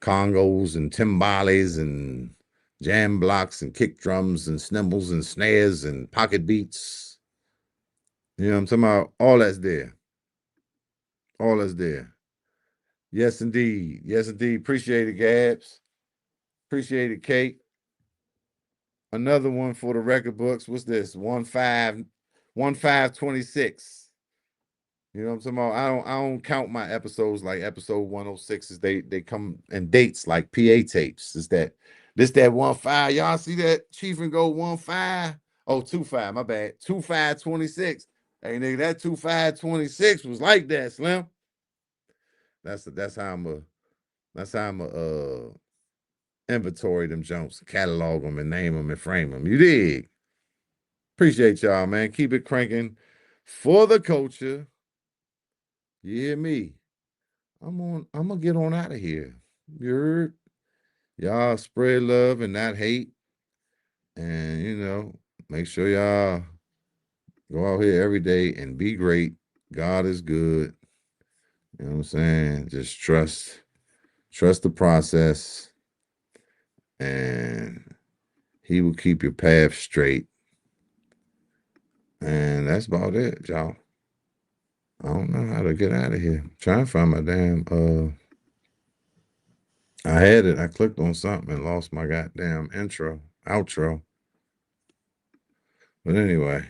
congos and timbales and jam blocks and kick drums and cymbals and snares and pocket beats. You know what I'm talking about? All that's there. All that's there. Yes, indeed. Yes, indeed. Appreciate it, Gabs. Appreciate it, Kate. Another one for the record books. What's this? 1526. You know what I'm talking about? I don't count my episodes like episode 106 as they come in dates like PA tapes. Is that this that 15? Y'all see that? Cheef and Go 15. Oh, 25, my bad. 2526. Hey nigga, that 2526 was like that, Slim. That's how I'm a inventory them jumps, catalog them and name them and frame them. You dig? Appreciate y'all, man. Keep it cranking for the culture. You hear me? I'm gonna get on out of here. You heard? Y'all spread love and not hate. And you know, make sure y'all go out here every day and be great. God is good. You know what I'm saying? Just trust the process, and he will keep your path straight. And that's about it, y'all. I don't know how to get out of here. I'm trying to find my damn I had it. I clicked on something and lost my goddamn outro. But anyway.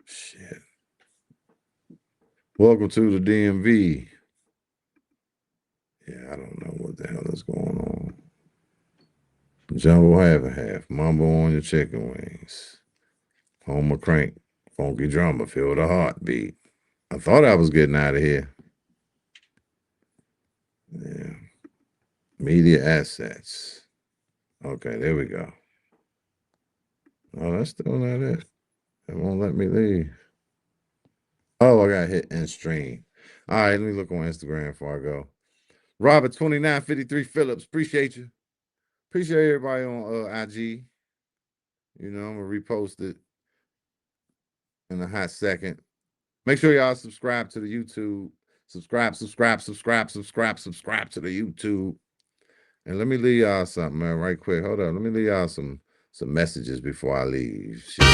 Shit. Welcome to the DMV. Yeah, I don't know what the hell is going on. Jumbo half and half. Mambo on your chicken wings. Homer Crank. Funky drummer. Feel the heartbeat. I thought I was getting out of here. Yeah. Media assets. Okay, there we go. Oh, that's still not it. It won't let me leave. Oh, I got hit end stream. All right, let me look on Instagram before I go. Robert 2953 Phillips, appreciate you. Appreciate everybody on IG. You know, I'm gonna repost it in a hot second. Make sure y'all subscribe to the YouTube. Subscribe to the YouTube. And let me leave y'all something, man, right quick. Hold on. Let me leave y'all some messages before I leave. Shit.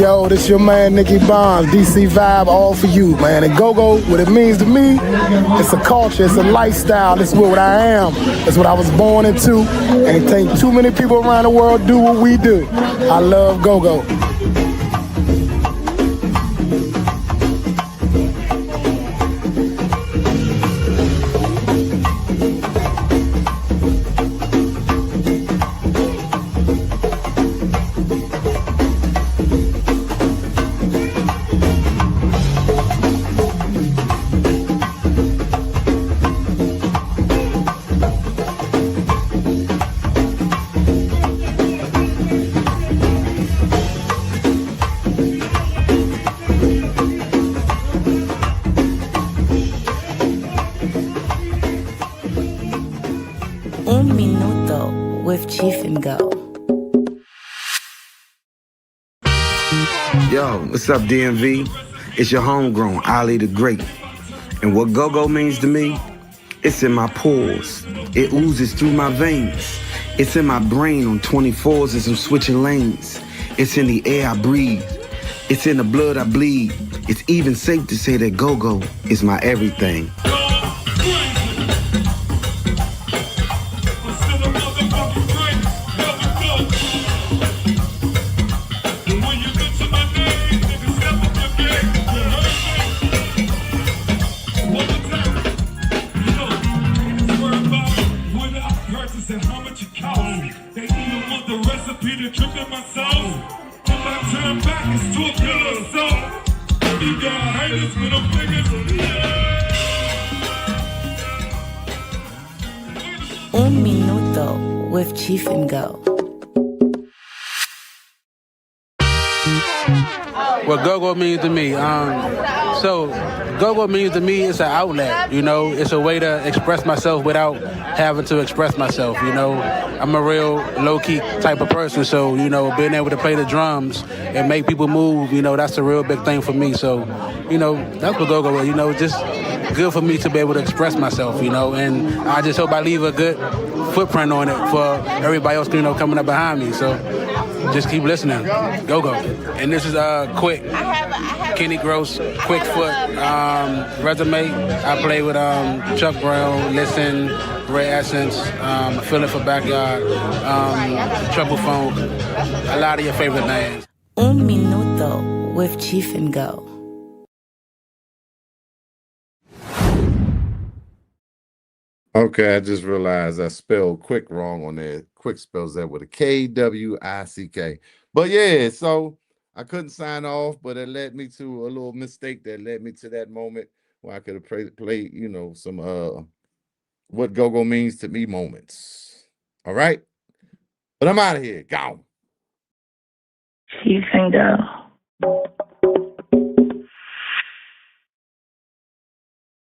Yo, this your man Nicky Bonds, DC Vibe, all for you, man. And go-go, what it means to me, it's a culture, it's a lifestyle. This is what I am. It's what I was born into. And it ain't too many people around the world do what we do. I love go-go. Cheef and Go. Yo, what's up, DMV? It's your homegrown, Ali the Great. And what go-go means to me, it's in my pores. It oozes through my veins. It's in my brain on 24s as I'm switching lanes. It's in the air I breathe. It's in the blood I bleed. It's even safe to say that go-go is my everything. Un minuto with Cheef and Go. What go-go means to me. So go-go means to me it's an outlet, you know. It's a way to express myself without having to express myself, you know. I'm a real low-key type of person, so, you know, being able to play the drums and make people move, you know, that's a real big thing for me. So, you know, that's what go-go is, you know, just good for me to be able to express myself, you know, and I just hope I leave a good footprint on it for everybody else, you know, coming up behind me. So just keep listening. Go-go. And this is Quick. Kenny Gross, Quick Foot, resume. I play with Chuck Brown, Listen, Ray Essence, Feeling for Backyard, Trouble Funk, a lot of your favorite names. Un minuto with Cheef and Go. Okay, I just realized I spelled quick wrong on there. Quick spells that with a Kwick. But yeah, so I couldn't sign off, but it led me to a little mistake that led me to that moment where I could have played, you know, some what go-go means to me moments. All right. But I'm out of here. Gone. Cheef and Go.